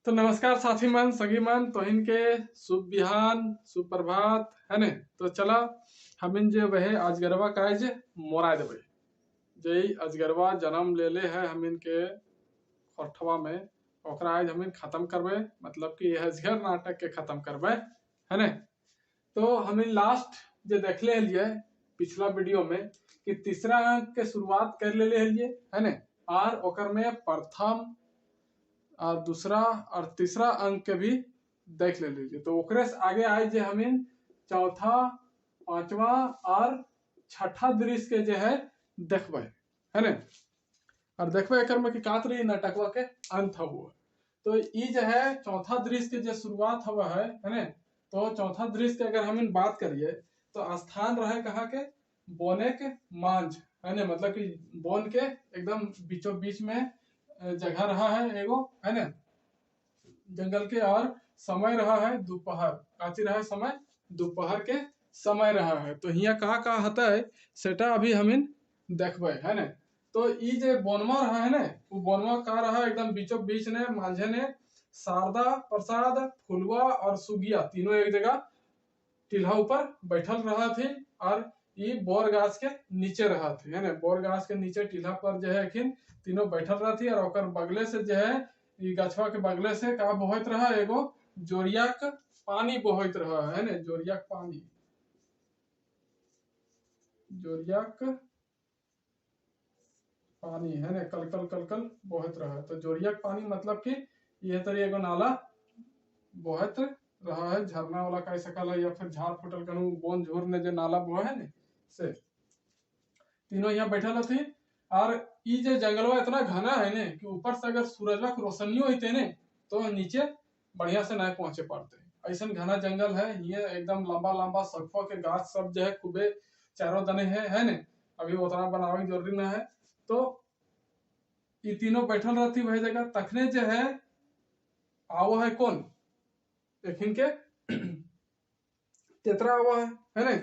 तो नमस्कार साथी मन सगी मन तो इनके शुभ बिहान सुप्रभात है ने। तो चला हमिन जे वह अजगरवा काज मोरा देवे जय अजगरवा जन्म ले ले है हमिन के खोरठवा में ओकरा आज हमिन खत्म करबे, मतलब कि यह अजगर नाटक के खत्म करबे है ने। तो हमिन लास्ट जे देखले हलिए पिछला वीडियो में कि तीसरा अंक के शुरुआत कर ले हलिए है ने, और ओकर में प्रथम और दूसरा और तीसरा अंक के भी देख ले लीजिए। तो ओकरे से आगे आए जे हमिन चौथा पांचवा और छठा दृश्य के जो है देखबे है ने, और देखबे एकर में कि कात रही नाटकवा के अंत हुआ। तो ई जो है चौथा दृश्य के जो शुरुआत हुआ है ने। तो चौथा दृश्य के अगर हमिन बात करिए तो स्थान रहे कहाँ के बोने के मांझ है ने, मतलब कि बोन के एकदम बीचों बीच में जगह रहा है एगो है ना जंगल के, और समय रहा है दोपहर, काची रहा है समय दोपहर के समय रहा है। तो हिया कहा होता है सेटा अभी हमिन देखबे है ने। तो ई जे बोनमा रहा है ने वो बोनमा का रहा एकदम बीचों बीच ने मांझे ने शारदा प्रसाद फुलवा और सुगिया तीनों एक जगह टिल्हा ऊपर बैठल रहा थी, और ये बोर गाछ के नीचे रहा थी है ना। बोर गाछ के नीचे टिल्हा पर जो है तीनों बैठल रहा थी, और ओकर बगले से जो है ये गछवा के बगले से का बहत रहा एगो जोरिया के पानी बहत रहा है ना। जोरिया के पानी, जोरिया के पानी है ना, कल कल कल कल बहत रहा है। तो जोरिया के पानी मतलब कि यह तरी एगो नाला बहत रहा है, झरना वाला कह सकल है, या फिर झाड़ फुटल कनु बोन झोर ने जो नाला बह है ने से। तीनों यहाँ बैठल थी, और ई जे जंगलवा इतना घना है ने कि ऊपर से अगर सूरजवा के रोशनियों होते ने तो नीचे बढ़िया से नहीं पहुंचे पाते। ऐसा घना जंगल है ये, एकदम लंबा लंबा सगफा के गाछ सब जो है खूबे चारों दने है ने। अभी उतना बनावे की जरूरी ना है। तो ये तीनों बैठल रहती वही जगह, तखने जो है आवो है कौन एखिन के तेतरा आवा है ने।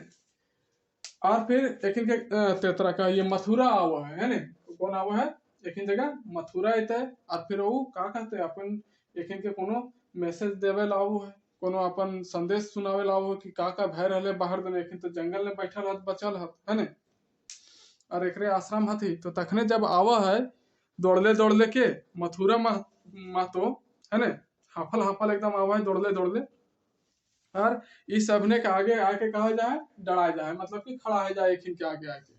और फिर एक तेतरा का ये मथुरा आवा है ने। तो कौन आवा है एक जगह मथुरा अत है, और फिर वो का कहते हैं अपन एक के कोनो मैसेज देवे लाओ है, कोनो अपन संदेश सुनावे लाओ कि का भय रहे बाहर दिन। एक तो जंगल में बैठल हत बचल हत है ने, और एक आश्रम हथी। तो तखने जब आवा है दौड़ले दौड़ले के मथुरा महतो है ने, हाफल हाफल एकदम आवा है दौड़ले दौड़ले, और इस सबने के आगे आके कहा जाए डरा जाए, मतलब कि खड़ा है जाए एक के आगे आके।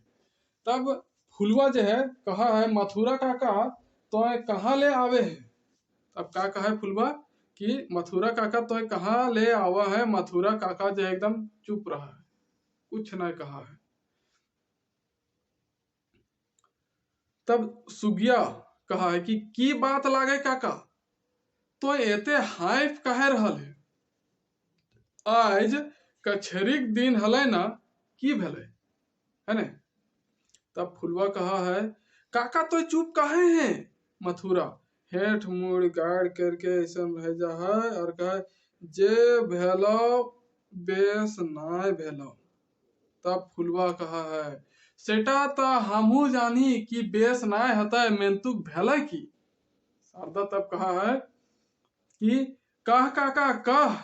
तब फुलवा जो है कहा है मथुरा काका तो कहाँ ले आवे है। तब का कहा है फुलवा कि मथुरा काका तो कहाँ ले आवा है। मथुरा काका जो है एकदम चुप रहा है, कुछ नहीं कहा है। तब सुगिया कहा है कि की बात लागे काका तो एते हाइफ कहे रहल है, आज कछेरीक दिन हले ना की भेले है ने। तब फुलवा कहा है काका तो चुप कहे हैं। मथुरा हेठ मुड़ गाड़ करके ऐसा भेजा है और कहा जे भेलो बेस नाय भेलो। तब फुलवा कहा है सेटा तो हमहू जानी कि बेस नाय हता मेंतुक भेले की। शारदा तब कहा है कि कह काका कह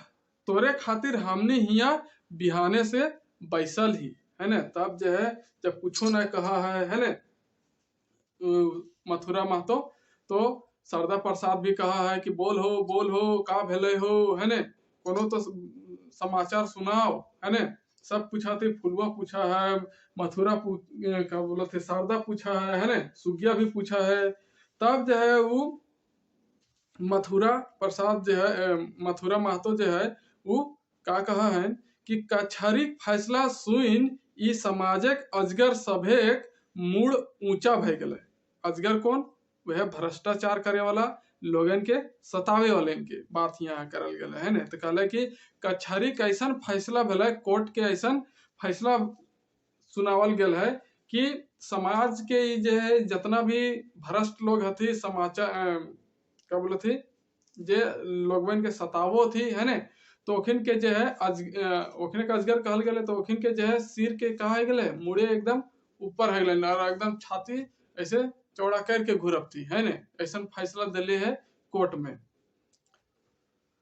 तोरे खातिर हमने हिया बिहाने से बैसल ही है ना। तब जो है जब कुछ न कहा है ना मथुरा महतो, तो शारदा प्रसाद भी कहा है कि बोल हो का भेले हो है ने, कोनो तो समाचार सुनाओ है ने। सब पूछा थे, फुलवा पूछा है, मथुरा क्या बोला थे, शारदा पूछा है ने, सुगिया भी पूछा है। तब जो है वो मथुरा प्रसाद जो है मथुरा महतो जो है वो का कहा है कि कछहरीक फैसला सुन ई समाजक अजगर सभेक मूड ऊंचा भय गए। अजगर कौन, वह भ्रष्टाचार करे वाला लोगन के सतावे वाले के बात यहाँ करल गए है ना। तो कहले कि कछहरीक ऐसा फैसला भले, कोर्ट के ऐसा फैसला सुनावल गया है कि समाज के जो है जितना भी भ्रष्ट लोग हथी समाचार क्या बोले थी जे लोगन के सतावो थी है ने, तो ओखिन के जो है ओखिन के अजगर कहल गए। तो ओखिन के जो है सिर के कहा गए मुड़े एकदम ऊपर है गए, और एकदम छाती ऐसे चौड़ा करके घुरपती है ने। ऐसा फैसला दिले है कोर्ट में।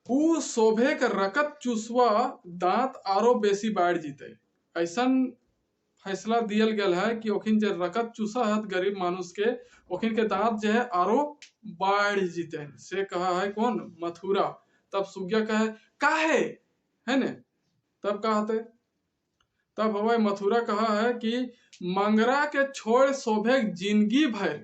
ऊ शोभे के रकत चूसवा दांत आरो बेसी बाढ़ जीते। ऐसन फैसला दियल गेल है कि ओखिन जे रकत चूसा है गरीब मानुष के, ओखिन के दांत जो है आरो बाढ़ जीते हैं। से कहा है कौन? मथुरा। तब सुग्या कहे काहे, है ने? तब कहते तब हवाई मथुरा कहा है कि मंगरा के छोड़ शोभे जिंदगी भर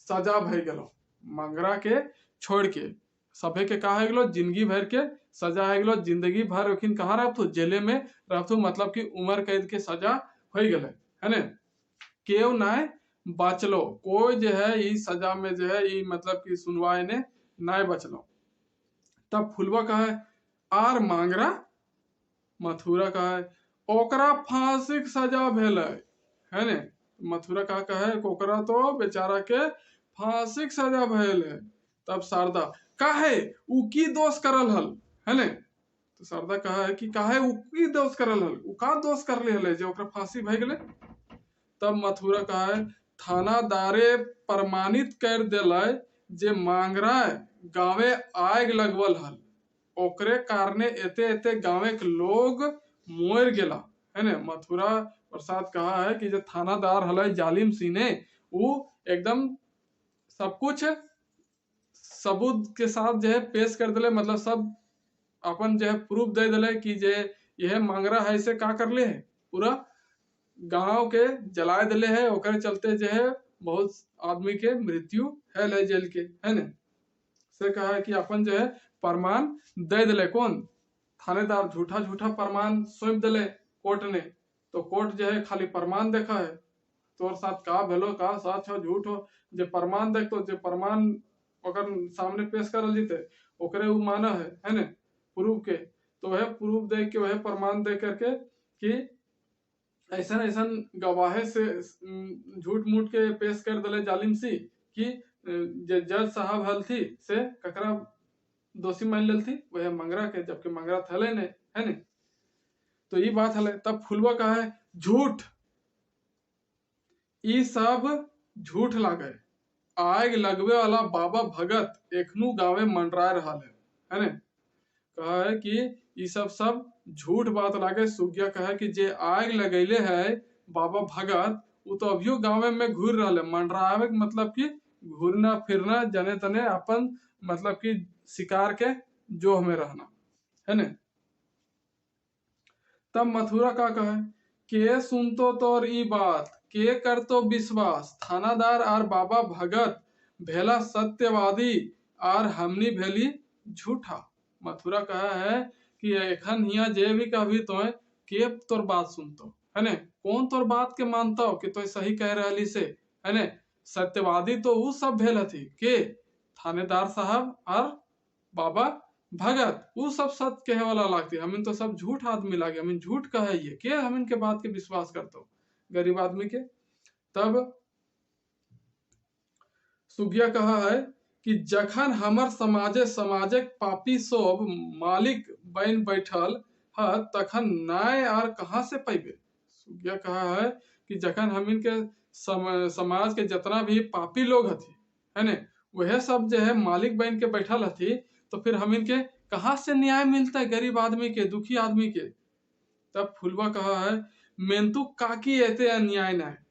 सजा भर गलो। मंगरा के छोड़ के सभे के कहा है गलो जिंदगी भर के सजा है गलो। जिंदगी भर ओखिन कहाँ रहतु? जेले में रहतु, मतलब कि उम्र कैद के सजा हो गए, है ने? केव नाय बचलो, कोई जो है ई सजा में जो है ई मतलब कि सुनवाई ने नाय बचलो। तब फुलवा कहा है आर मांगरा? मथुरा कहा है ओकरा फांसी के सजा भेले, है ने? मथुरा कहा है ओकरा तो बेचारा के फांसी के सजा भेल है। तब शारदा काहे उ की दोष करल हल, है ने? तो शारदा कहा है कि काहे उ की दोष करल हल, उ का दोष कर ले हले जे ओकरा फांसी भई गेले। तब मथुरा कहा है थानादारे प्रमाणित कर देले जे मांगरा गांवे आग लगवल हल, ओकरे कारणे एते एते गांवे के लोग मोर गेला, है ने? मथुरा प्रसाद कहा है कि जो थानादार हले जालिम सिंह ने वो एकदम सब कुछ सबूत के साथ जो है पेश कर दिले, मतलब सब अपन जो है प्रूफ दे दिले कि जे यह मांगरा है से का कर ले है, पूरा गांव के जलाए दिले है। ओकरे चलते जो है बहुत आदमी के मृत्यु है ले जेल के, है ने? से कहा है कि अपन जो है प्रमाण दे दिले। कौन? थानेदार झूठा झूठा प्रमाण सौंप दिले कोर्ट ने। तो कोर्ट जो है खाली प्रमाण देखा है, तोर साथ का भेलो, का सच हो झूठ हो, जे प्रमाण देख तो जे प्रमाण ओकर सामने पेश करल जीते ओकरे उ माना है ने? प्रूफ के तो वह प्रूफ दे के वह प्रमाण दे करके कि ऐसा ऐसा गवाहे से झूठ मूठ के पेश कर दिले जालिम सी कि जे जज साहब हल थी से ककरा दोषी मान लेल थी वह मंगरा के, जबकि मंगरा थले ने, है ने? तो ये बात हले। तब फुलवा कहा है झूठ, ई सब झूठ लागे, आग लगवे वाला बाबा भगत एखनू गावे मंडरा रहा है ने? कहा है कि ये सब झूठ बात लागे। सुग्या कहा कि जे आग लगैले है बाबा भगत वो तो अभियो गाँव में घूर रहा है। मंडरावे मतलब कि घूरना फिरना, जने तने अपन मतलब कि शिकार के जो हमें रहना, है ने? तब मथुरा का कहे के सुनतो तोर ई बात, के करतो विश्वास, थानादार आर बाबा भगत भेला सत्यवादी आर हमनी भेली झूठा। मथुरा कहा है कि एखन हिया जे भी कभी तो के तोर बात सुनतो, है ने? कौन तोर बात के मानता हो कि तो सही कह रही से, है ने? सत्यवादी तो वो सब भेल हथी के थानेदार साहब और बाबा भगत, वो सब सत्य कहे वाला लागती, हमिन तो सब झूठ आदमी लागे, हमिन झूठ कहे ये के हमिन के बात के विश्वास करतो गरीब आदमी के। तब सुगिया कहा है कि जखन हमर समाजे पापी सब मालिक बन बैठल है तखन न्याय आर कहाँ से पैबे। सुगिया कहा है कि जखन हमिन के समाज के जितना भी पापी लोग हथी, है ने? वह सब जो है मालिक बन के बैठल हथी, तो फिर हमिन के कहाँ से न्याय मिलता है गरीब आदमी के, दुखी आदमी के। तब फुलवा कहा है मेंतु काकी एते अन्याय ना है।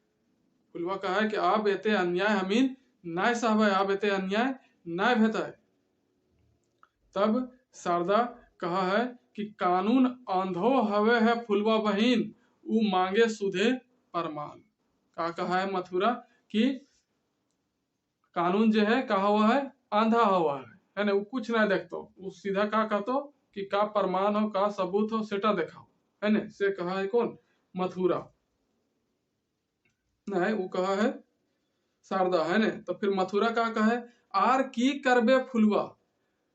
फुलवा कहा है कि आप एते अन्याय हमीन नाय साहब है, आप एते अन्याय नाय भेता है। तब शारदा कहा है कि कानून अंधो हवे है फुलवा बहिन, उ मांगे सुधे प्रमाण। का कहा है मथुरा कि कानून जो है कहा हुआ है आंधा हुआ है ना? वो कुछ ना देखतो, वो सीधा का कहतो कि का प्रमाण हो, का सबूत हो, सेटा देखाओ, है ने? से कहा है कौन? मथुरा नहीं, वो कहा है शारदा, है ने? तो फिर मथुरा का कहा है आर की करबे फुलवा,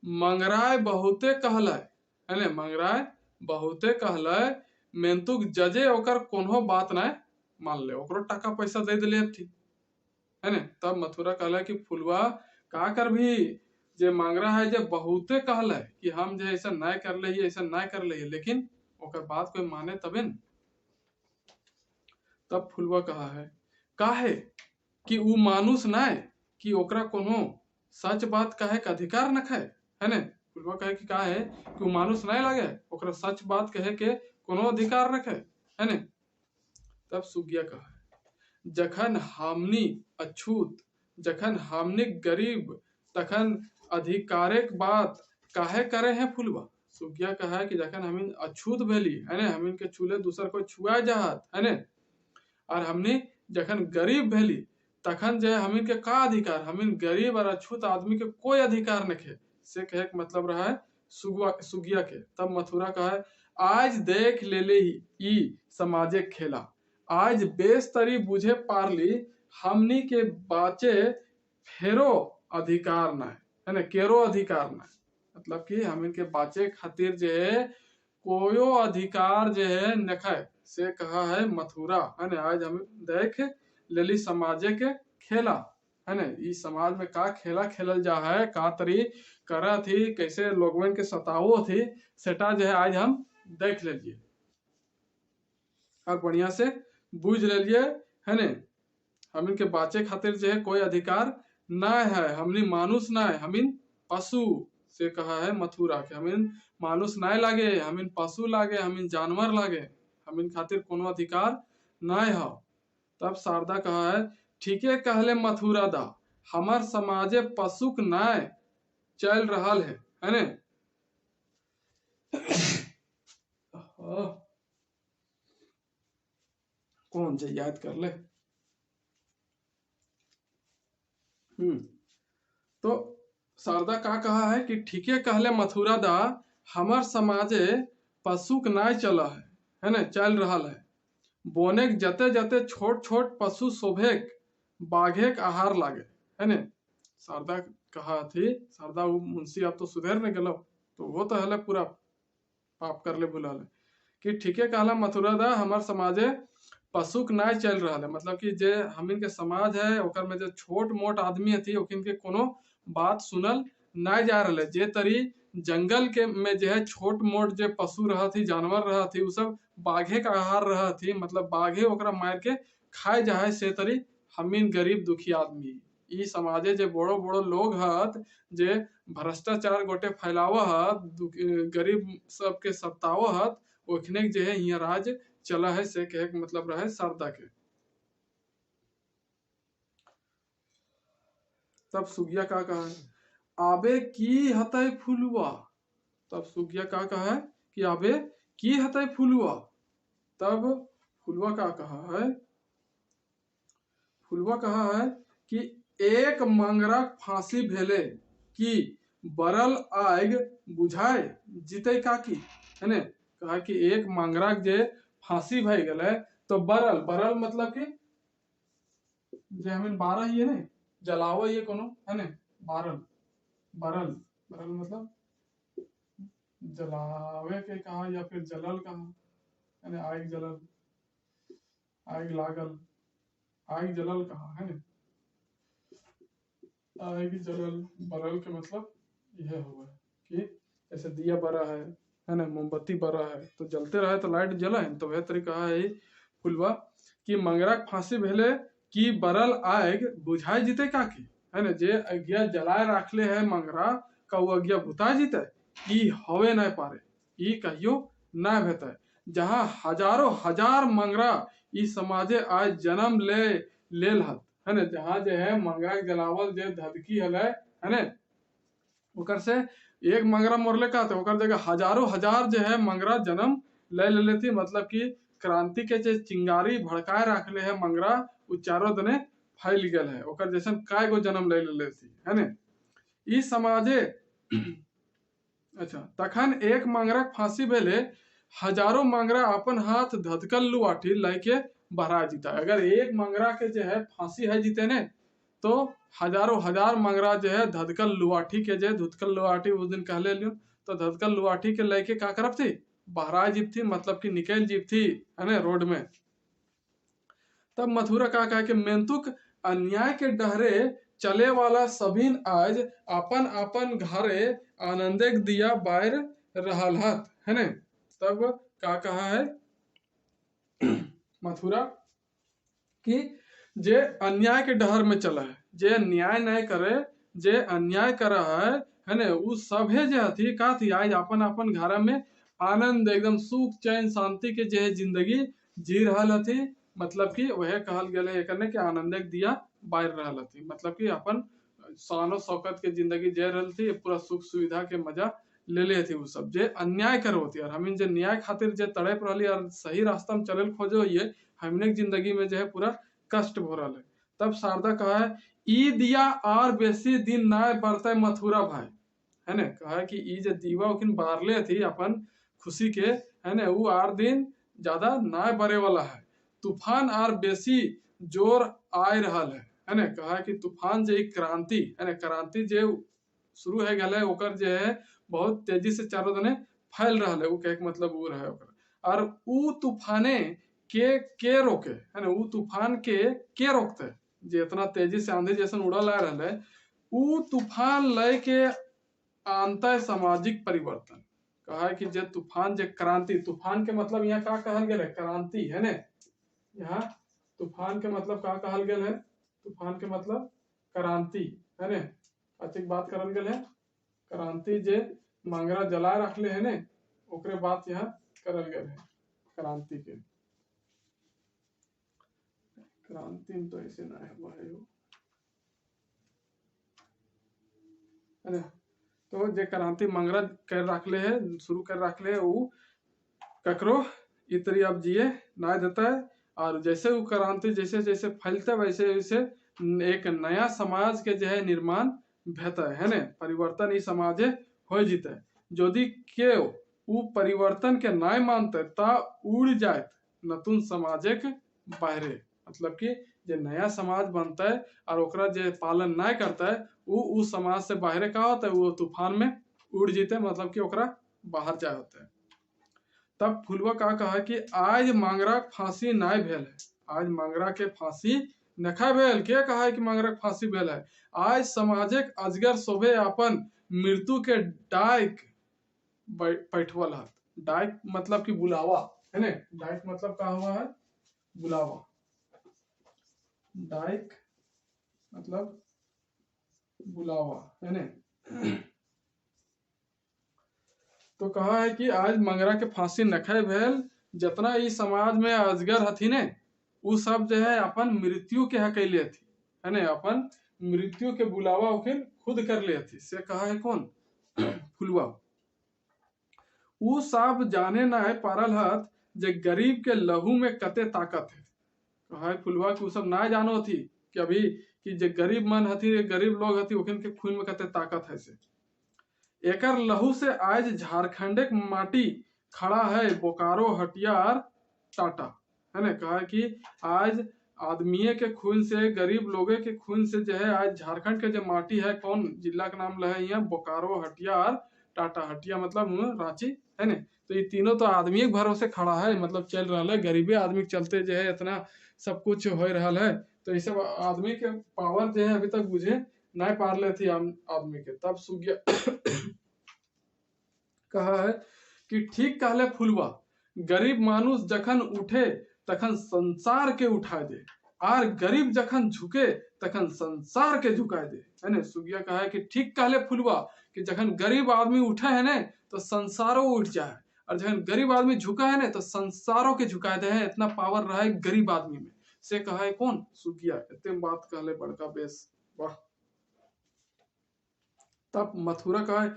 मंगराय बहुते कहलाय, है ने? मंगराय बहुते कहलाय, मेंतुक जजे ओकर कोनो बात ना मान ले, ओकरो टका पैसा दे दिले अब ठीक, है ने? तब मथुरा कहला कि फुलवा का कर भी जे मांगरा है जे बहुते कहला कि हम जे ऐसा ना कर ले, ऐसा ना कर ले, लेकिन ओकर बात कोई माने तबे न। तब फुलवा कहा है काहे कि उ मानुष ना कि ओकरा कोनो सच बात कहे के अधिकार न है, है ने? फुलवा कहे कि का है कि वो मानुस नहीं लगे, ओकरा सच बात कहे के कोनो अधिकार रखे, है ने। तब सुगिया कहा जखन हमनी अछूत, जखन हमनी गरीब, तखन अधिकारक बात काहे करे हैं फुलवा। सुगिया कहा है कि जखन हमिन अछूत भेली, है ने, हमिन के छूले दूसर को छुआ जात, है ने, और हमनी जखन गरीब भेली तखन जे हमिन के का अधिकार, हमिन गरीब और अछूत आदमी के कोई अधिकार नहीं से कहे के मतलब रहा है सुगिया के। तब मथुरा कहा है आज देख ले ई समाजे खेला, आज बेस्तरी बुझे पारली, हमनी के बाचे फेरो अधिकार ना है ना, केरो अधिकार ना, मतलब कि हम इनके बाचे खातिर जे है कोयो अधिकार जे है नखे से कहा है मथुरा, है ना। आज हम देख लेली समाजे के खेला, है ना, इस समाज में का खेला खेलल जा है, का तरी करा थी, कैसे लोगवन के सतावो थी, सेटा जो है आज हम देख लीजिए और बढ़िया से बुझ लीजिए, है ने। हम इनके बाचे खातिर जो है कोई अधिकार ना है, हमनी मानुस ना है, हमिन पशु से कहा है मथुरा के, हमिन मानुस ना लागे, हमिन पशु लागे, हमिन जानवर लागे, हमिन खातिर कोनो अधिकार ना है। तब शारदा कहा है ठीके कहले मथुरा दा, हमार समाजे पशुक नाय चल रहल है ने। कौन से याद कर ले। तो शारदा का कहा है कि ठीके कहले मथुरा दा, हमार समाजे पशुक नाय चला है ना, चल रहा है। बोने जते जते छोट छोट पशु शोभेक बाघेक आहार लागे, है ने। शारदा कहा थी, शारदा वो मुंशी आप तो सुधर ने गलो, तो वो तो हले पूरा पाप कर ले भुला ले कि ठीके कहला मथुरा दा, हमार समाजे पशुक नाय चल रहा है, मतलब कि जे हमिन के समाज है ओकर में जो छोट मोट आदमी थी ओकिन के कोनो बात सुनल ना जा रहा है। जे तरी जंगल के में जो है छोट मोट जे पशु रहा थी, जानवर रहा थी, वो सब बाघे का आहार रहा थी, मतलब बाघे ओकरा मार के खाए जाए, से तरी हमिन गरीब दुखी आदमी ई समाजे जे बड़ो बड़ो लोग हत जे भ्रष्टाचार गोटे फैलाव हत, गरीब सबके सताव हत, ओखने जे है यहाँ राज चला है, से कहे के मतलब रहे शारदा के। तब सुगिया का कहा है आबे की हतय फुलवा, तब सुगिया का कहा है कि आबे की हतय फुलवा। तब फुलवा का कहा है, फुलवा कहा है कि एक मंगरा फांसी भेले कि बरल आग बुझाए जीते काकी, है ने। कहा कि एक मंगरा जे फांसी भय गए तो बरल, बरल मतलब कि जे हमें बारह ही है ने जलावो ये कोनो, है ने, बारल, बरल, बरल मतलब जलावे के कहा या फिर जलल कहा, है ने, आग जलल, आग लागल, आग जलल कहा, है ने, आग जलल, बरल के मतलब यह हुआ कि ऐसे दिया बरा है ना, मोमबत्ती बरा है तो जलते रहे तो लाइट जला है, तो वह तरीका है फुलवा कि मंगरा फांसी भेले कि बरल आग बुझाई जीते काकी, है ना, जे अज्ञा जलाए राखले है मंगरा का वो अज्ञा बुता जीते, ई हवे न पारे, ई कहियो न भेते। जहाँ हजारों हजार मंगरा ई समाजे आज जन्म लेल हत, है ना, जहाँ जे है मंगरा जलावल जे धधकी हले, है ना, ओकर से एक मंगरा मोरले का तो ओकर जगह हजारों हजार जो है मंगरा जन्म ले लेती, मतलब कि क्रांति के जे चिंगारी भड़काए रखले है मंगरा उ चारों दने फैल गल है, ओकर जैसन काय गो जन्म ले लेती, है ने। ई समाजे अच्छा तखन एक मंगरा फांसी भेले हजारों मंगरा अपन हाथ धधकल लुआठी लाइके बहरा जीता। अगर एक मंगरा के जो है फांसी है जीते ने तो हजारों हजार मंगरा जो है धधकल लुआठी के जो धुतकल लुआठी उस दिन कहले लियो, तो धधकल लुआठी के लेके का करब थी बहरा जीप थी, मतलब कि निकल जीप थी, है ना, रोड में। तब मथुरा का कहा कि मेंतुक अन्याय के डहरे चले वाला सभीन आज अपन अपन घरे आनंदे दिया बाहर रहल हत, है ने। तब का कहा है मथुरा कि जे अन्याय के डहर में चला है, जे न्याय नहीं करे, जे अन्याय कर रहा है ने, उ सभे जे हथी का थी आज अपन अपन घर में आनंद एकदम सुख चैन शांति के जे है जिंदगी जी रहल हथी। मतलब कि वह कहल गेल है एकने के आनंद के दिया बार रहल हथी, मतलब कि अपन शानो शौकत के जिंदगी जी रहल थी, पूरा सुख सुविधा के मजा ले ले थी। वो सब जे अन्याय कर होती और हमिन जे न्याय खातिर जे तड़प रही और सही रास्ता में चलल खोजो ये हमने जिंदगी में जो है पूरा कष्ट हो रहा है। तब शारदा कहा है ई दिया और बेसी दिन ना बरते मथुरा भाई, है ना, कहा है कि ई जे दीवा उकिन बारले थी अपन खुशी के, है ना, वो 8 दिन ज्यादा ना बरे वाला है। तूफान और बेसी जोर आए रहल है ना, कहा है कि तूफान जे क्रांति है ना, क्रांति जे शुरू है गल है ओकर जे है बहुत तेजी से चारों दने फैल रहा है। वो कहे के मतलब वो रहे ओकर, और उ तूफाने के रोके, है ना, उ तूफान के रोकते जे इतना तेजी से आंधी जैसन उड़ल आ रहा है। उ तूफान लय के आंतः सामाजिक परिवर्तन, कहा है कि जे तूफान जे क्रांति, तूफान के मतलब यहाँ का कहल गेल है क्रांति, है ना, यहाँ तूफान के मतलब का कहल गेल है, तूफान के मतलब क्रांति, है ना, अच्छी बात करल गेल है। क्रांति जे मंगरा जला रखले है ने ओकरे बात यहाँ करल गेल है क्रांति के। क्रांति में तो ऐसे ना है ना, तो जे क्रांति मंगरा कर रखले है, शुरू कर रखले है, वो ककरो इतरी अब जिए ना देता है। और जैसे वो क्रांति जैसे जैसे फैलता है वैसे वैसे एक नया समाज के जो है निर्माण भेता है ना, परिवर्तन ई समाजे हो जीते। यदि के उ परिवर्तन के ना मानते ता उड़ जाए नतुन समाजे के बाहरे, मतलब कि जे नया समाज बनता है और ओकरा जे पालन ना करता है वो उस समाज से बाहरे का होता है, वो तूफान में उड़ जीते, मतलब कि ओकरा बाहर जाए होता है। तब फुलवा का कहा कि आज मंगरा फांसी ना भेल है, आज मंगरा के फांसी नखा भेल, के कहा है कि मंगरा के फांसी भेल है। आज समाजिक अजगर शोभे अपन मृत्यु के डाइक बैठवल है। डाइक मतलब कि बुलावा, है ना, डाइक मतलब का हुआ है बुलावा, डाइक मतलब बुलावा, है ना। तो कहा है कि आज मंगरा के फांसी नखे भेल, जितना ई समाज में अजगर हथी ने उ सब जो है अपन मृत्यु के हकैले थी, है ना, अपन मृत्यु के बुलावा उखिन खुद कर ले थी। से कहा है कौन फुलवा, उ सब जाने ना है पारल हत जे गरीब के लहू में कते ताकत है। कहा है फुलवा कि उ सब ना जानो थी कि अभी कि जे गरीब मन हथी, गरीब लोग हथी उखिन के खून में कते ताकत है। से एकर लहू से आज झारखंड के माटी खड़ा है बोकारो हटियार टाटा, है ना, कहा कि आज आदमी के खून से, गरीब लोगों के खून से जो है आज झारखंड के जो माटी है, कौन जिला का नाम है यहाँ बोकारो हटियार टाटा, हटिया मतलब रांची, है ना। तो ये तीनों तो आदमी के भरोसे खड़ा है, मतलब चल रहा है, गरीबी आदमी के चलते जो है इतना सब कुछ हो रहा है। तो ये सब आदमी के पावर जो है अभी तक बुझे ना पार ले थी आदमी के। तब सुगिया कहा है कि ठीक कहले फुलवा, गरीब मानुष जखन उठे तखन संसार के उठा दे, और गरीब जखन झुके तखन संसार के झुका दे, है ना। सुगिया कहा है कि ठीक कहले फुलवा कि जखन गरीब आदमी उठे है ना तो संसारों उठ जाए, और जखन गरीब आदमी झुका है ना तो संसारों के झुका दे है। इतना पावर रहा है गरीब आदमी में। से कहा है कौन सुगिया, इतने बात कहले बड़का बेस, वाह। तब मथुरा कहा है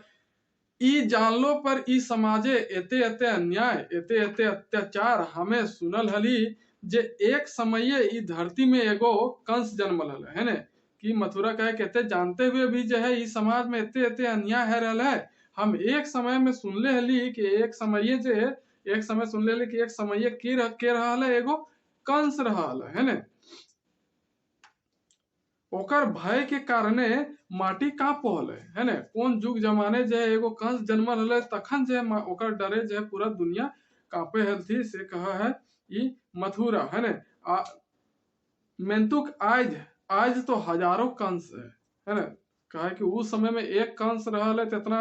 ई जानलो पर ई समाजे एते एते अन्याय एते एते अत्याचार हमें सुनल हली, जे एक समय ई धरती में एगो कंस जन्मल हल, है ने। कि मथुरा कहे कहते जानते हुए भी जो है इस समाज में एते एते अन्याय है रहा है। हम एक समय में सुनले हली कि एक समय जे एक समय सुनले हली कि एक समय के रहा है एगो कंस रहा है ने। ओकर भय के कारणे माटी कांप है ना। कौन जुग जमाने जे एगो कंस जन्मल हले तखन जे ओकर डरे जे पूरा दुनिया कांपे हल थी। से कहा है ई मथुरा, है ना। मेंतुक आज आज तो हजारों कंस है ना। कहा कि उस समय में एक कंस रहा है तो इतना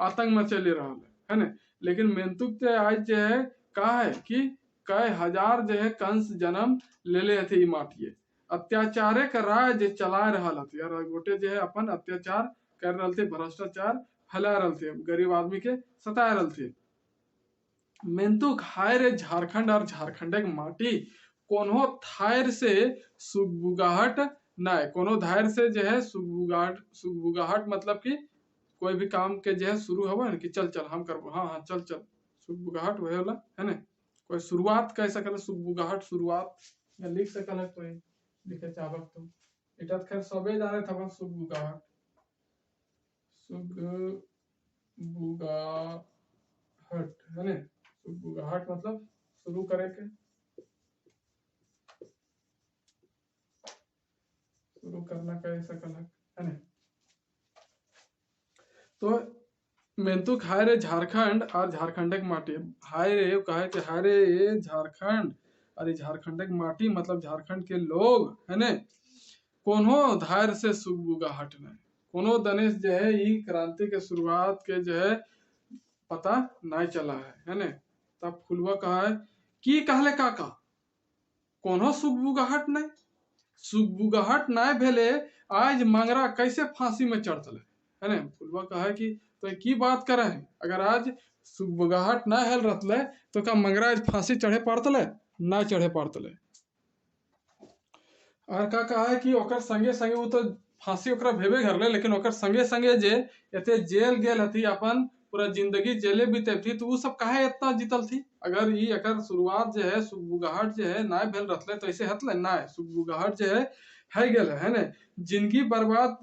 आतंक मचले रहा है ना। लेकिन मेंतुक जे आज जे है कहा है कि कई हजार जो है कंस जन्म ले ले थे माटिए। अत्याचारे का राज चला रहा यार गोटे जो है अपन अत्याचार कर रहे थे, भ्रष्टाचार फैला रहे थे, गरीब आदमी के सता रहे थे। मेंतु खाए रे झारखंड और झारखंड के माटी कोनो थायर से सुगबुगाहट ना, कोनो धायर से जो है सुगबुगाहट मतलब कि कोई भी काम के जो है शुरू हो कि चल चल हम करबो, हाँ हाँ चल चल, सुगबुगाहट वही होला है ना। कोई शुरुआत कह सकल, सुगबुगाहट शुरुआत या लिख सकल है, कोई लिखे चाहबक तो इटा खैर सबे जाने था। सुगबुगाहट, सुगबुगाहट है ना, सुगबुगाहट मतलब शुरू करे के, शुरू करना कह सकल है ना। तो मेंतु खाए रे झारखंड और झारखंड के माटी, हाय रे कहे कि हाय रे झारखंड और झारखंड के माटी मतलब झारखंड के लोग है ने, कोनो धार से सुगबुगाहट न, कोनो दनेश जो है ये क्रांति के शुरुआत के जो है पता नहीं चला है ने। तब फुलवा कहा है कि कहले काका कोनो सुगबुगाहट नहीं, सुगबुगाहट नहीं भेले आज मंगरा कैसे फांसी में चढ़तले है ना। फुलवा कहा कि तो की बात करे है, अगर आज सुगबुगाहट ना हेल रहतले तो का मंगरा आज फांसी चढ़े पड़तले, ना चढ़े पड़तले। और का कहा है कि ओकर संगे संगे वो तो फांसी ओकरा भेबे करले, लेकिन ओकर संगे संगे जे एते जेल गेल हथी, अपन पूरा जिंदगी जेले बीते थी, तो वो सब काहे इतना जीतल थी। अगर ये एकर शुरुआत जो है सुगबुगाहट जो है ना भेल रहतले तो ऐसे हतले ना, सुगबुगाहट जो है गेल है ना। जिंदगी बर्बाद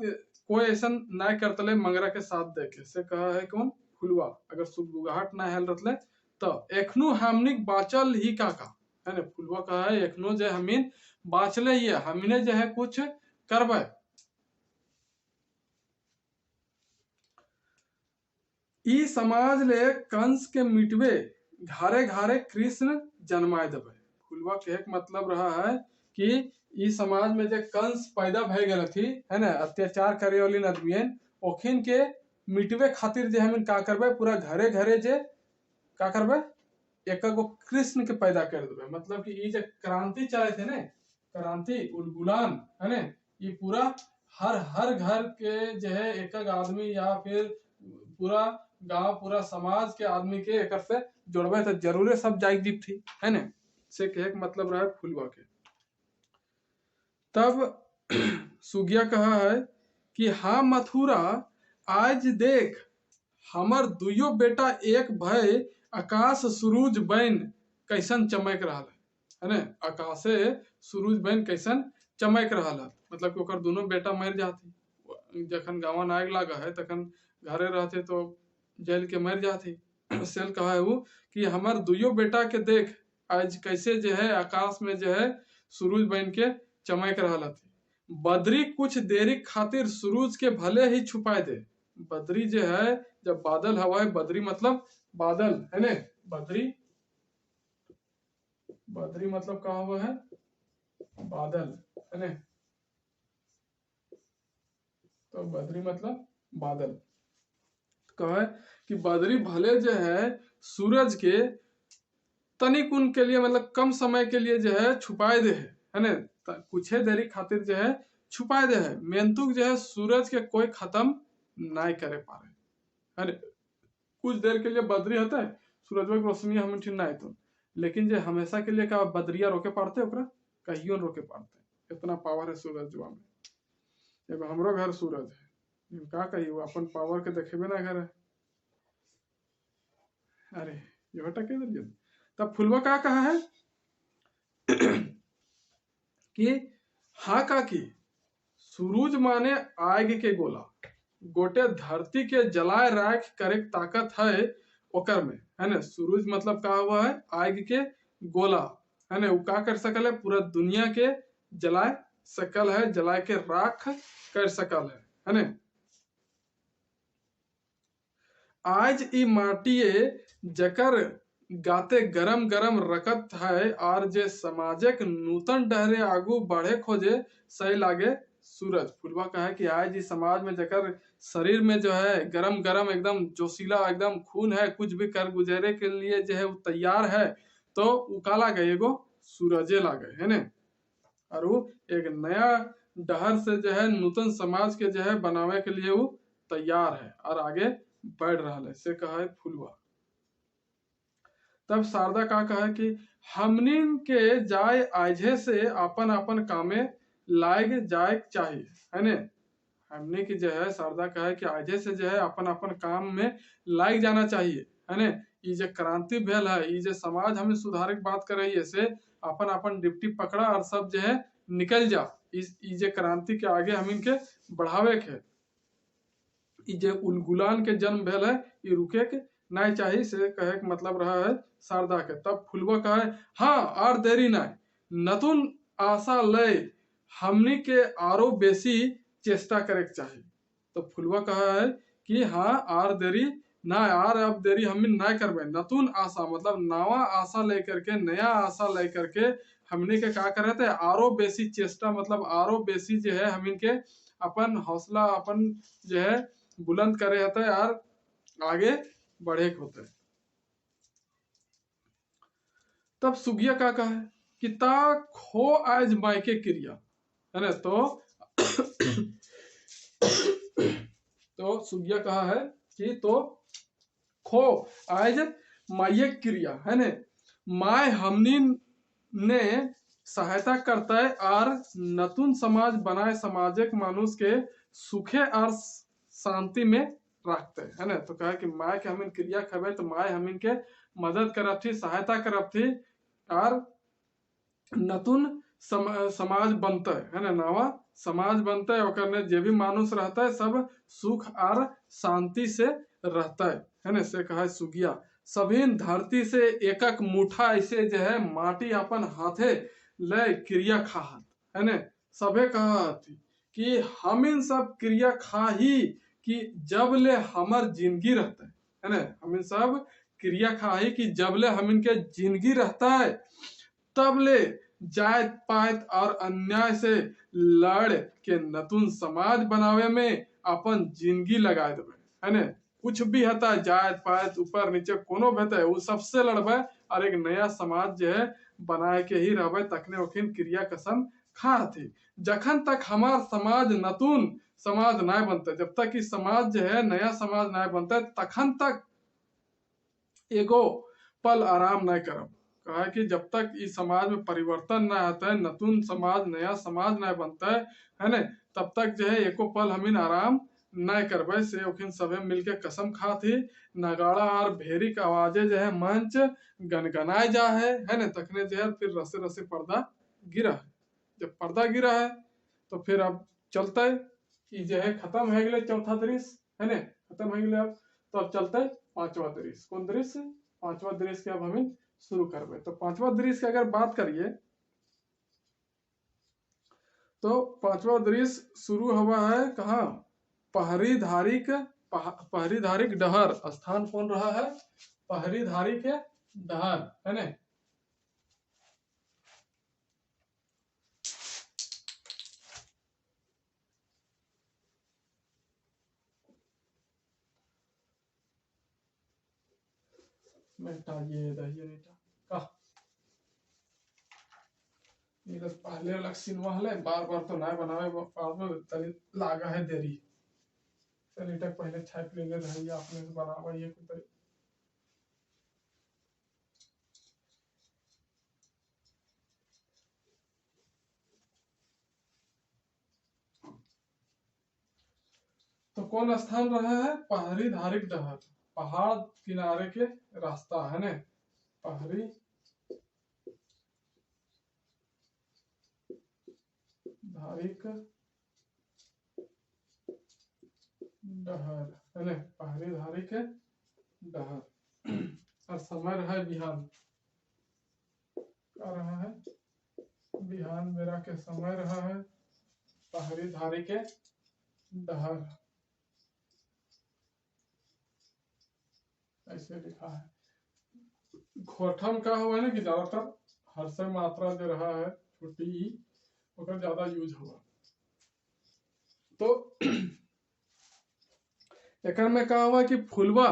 कोई ऐसा ना करतले मंगरा के साथ देखे से कहा है कौन फुलवा, अगर सुगबुगाहट ना हेल रहतले तो एखनो हमनिक बाचल ही काका है ना। फुलवा कहा है एखनो जे हमीन बाचले ही हमने जो है कुछ करबे। ई समाज ले कंस के मिटवे घारे घारे कृष्ण जन्माए देवे। फुलवा के एक मतलब रहा है कि ई समाज में जो कंस पैदा भय गए थी है ना, अत्याचार करे वाली आदमियन ओखिन के मिटवे खातिर जे हम का करबे, पूरा घरे घरे जे का करबे एक गो कृष्ण के पैदा कर देवे। मतलब कि ये जो क्रांति चले थे ना, क्रांति उलगुलान है ना, ये पूरा हर घर के जो है एक आदमी या फिर पूरा गांव पूरा समाज के आदमी के एक से जोड़बे तो जरूरे सब जागदीप थी है ना। से एक मतलब रहा फुलवा के। तब सुगिया कहा है कि हाँ मथुरा आज देख हमर दुयो बेटा एक भय आकाश सूरज बन कैसन चमक रहा है ना। आकाशे सूरज बन कैसन चमक रहा है, मतलब कि ओकर दोनों बेटा मर जाती, जखन गावन आग लगा है तखन घरे रहते तो जल के मर जाती। सेल कहा है वो कि हमार दुयो बेटा के देख आज कैसे जो है आकाश में जो है सूरज बन के चमक रहा थी। बदरी कुछ देरी खातिर सूरज के भले ही छुपाए दे। बदरी जो है जब बादल हवा है, बदरी मतलब बादल है ने, बदरी बदरी मतलब कहा हुआ है बादल है ने, तो बदरी मतलब बादल। कहा है कि बदरी भले जो है सूरज के तनिक उनके लिए मतलब कम समय के लिए जो है छुपाए दे है ना, कुछ देरी खातिर जो है छुपाए दे है। मेंतुक जो है सूरज के कोई खत्म नहीं करे पारे है ना। कुछ देर के लिए बदरी होता है, सूरज की रोशनी हम नहीं तो, लेकिन जो हमेशा के लिए का बदरिया रोके पड़ते ओकरा कहियो रोके पड़ते, इतना पावर है सूरज में। एगो हमरो घर सूरज है, का कहियो अपन पावर के देखेबे ना घर है। अरे ये हटा के दे। तब फुलवा का कहा है कि हाँ का की सूरज माने आग के गोला, गोटे धरती के जलाए राख करे ताकत है ओकर में है ना। सूरज मतलब का हुआ है आग के गोला है ना, वो का कर सकल है पूरा दुनिया के जलाए सकल है, जलाए के राख कर सकल है ना। आज ई माटिए जकर गाते गरम गरम रकत है, और जे समाजक नूतन डहरे आगू बढ़े खोजे सही लागे सूरज। फुलवा कहा है कि आज इस समाज में जकर शरीर में जो है गरम गरम एकदम जोशीला एकदम खून है, कुछ भी कर गुजरे के लिए जो है वो तैयार है, तो वो का लागे एगो सूरजे लागे है ना। और वो एक नया डहर से जो है नूतन समाज के जो है बनावे के लिए वो तैयार है और आगे बढ़ रहा है, से कहा है फुलवा। तब शारदा का कहा है कि हमनिन के जाय आजे से अपन अपन कामे लाग जाए चाहिए, है ने। हमने की जो है शारदा कहा है कि आजे से जो है अपन अपन काम में लाग जाना चाहिए, है ने। ये जो क्रांति भेल है, ये जो समाज हमें सुधारे की बात कर रही है, से अपन अपन डिप्टी पकड़ा और सब जो है निकल जा, इस जो क्रांति के आगे हम इनके बढ़ावे के, ये जो उलगुलान के जन्म भेल है, ये रुके के नहीं चाहिए, से कहे के मतलब रहा है शारदा के। तब फुलवा कहा है हाँ और देरी नहीं, नतुन आशा लय हमनी के आरो बेसी चेष्टा करे के चाहिए। तो फुलवा कहा है कि हाँ आर देरी ना, यार अब देरी हम ना करबे, नतुन आशा मतलब नवा आशा लेकर के, नया आशा लेकर के हमने के का करे थे, आरो बेसी चेष्टा मतलब आरो बेसी जो है हम इनके अपन हौसला अपन जो है बुलंद करे होते यार, आगे बढ़े होते। तब सुगिया का कहा है कि ता खो आज मायके क्रिया, है ना। तो सुगिया कहा है कि तो खो आज माये क्रिया, है ने। माय हमनी ने सहायता करता है और नतुन समाज बनाए, सामाजिक मानुष के सुखे और शांति में रखते है ना। तो कहा कि माय के हमिन क्रिया खबे तो माय हमिन के मदद करब थी, सहायता करब थी और नतुन समाज बनता है ना, नवा समाज बनता है, ओकर में जे भी मानुष रहता है सब सुख और शांति से रहता है ना। से कहा सुगिया सभी धरती से एक एक मुठा ऐसे जो है माटी अपन हाथे ले क्रिया खाहत, है ना। सभे कहा थी कि हम इन सब क्रिया खा ही कि जब ले हमार जिंदगी रहता है ना, हम इन सब क्रिया खा ही कि जब ले हम इनके जिंदगी रहता है, तब ले जात पात और अन्याय से लड़ के नतुन समाज बनावे में अपन जिंदगी लगा देवे, है ना। कुछ भी हता जात पात ऊपर नीचे कोनो भी है वो सबसे लड़बे और एक नया समाज जो है बनाए के ही रहबे, तकने ओखिन क्रिया कसम खा थी। जखन तक हमार समाज नतुन समाज नहीं बनता, जब तक इस समाज जो है नया समाज नहीं बनता, तखन तक एगो पल आराम नहीं करब। कहा कि जब तक इस समाज में परिवर्तन ना आता है, नतुन समाज नया समाज नहीं बनता है ना, तब तक जो है एको पल हमिन आराम नहीं करबे। से ओखिन सभे मिलके कसम खा थी, नगाड़ा और भेरी का आवाजे जो है मंच गनगनाए जा है ना। तखने जो है फिर रसे रसे पर्दा गिरा है। जब पर्दा गिरा है तो फिर अब चलता है कि जो है खत्म है गए चौथा दृश्य, है ना, खत्म हो गए। अब तो अब चलता है पांचवा दृश्य। कौन दृश्य? पांचवा दृश्य के अब हमें शुरू करबे। तो पांचवा दृश्य की अगर बात करिए तो पांचवा दृश्य शुरू हुआ है कहाँ? पहरीधारी के डहर। स्थान कौन रहा है? पहरीधारी के डहर, है ना। बेटा ये दहिए बेटा का ये तो पहले अलग सिनेमा है, बार बार तो नहीं बनावे पावे, तनी लागा है देरी। चलिए तक पहले छाप ले ले रही आपने बनावा ये कुछ तो कौन स्थान रहा है? पहरी धारिक डहर, पहाड़ किनारे के रास्ता, है ना। पहरी धारिक डहर, है ना, पहरी धारिक डहर। और समय रहा है बिहान, क्या रहा है? बिहान मेरा के समय रहा है पहरी धारी के डहर, ऐसे लिखा है। घोठम का हुआ ना कि ज्यादातर हर्षय मात्रा जो रहा है छोटी ही ओकर ज्यादा यूज हुआ। तो एक में कहा हुआ कि फुलवा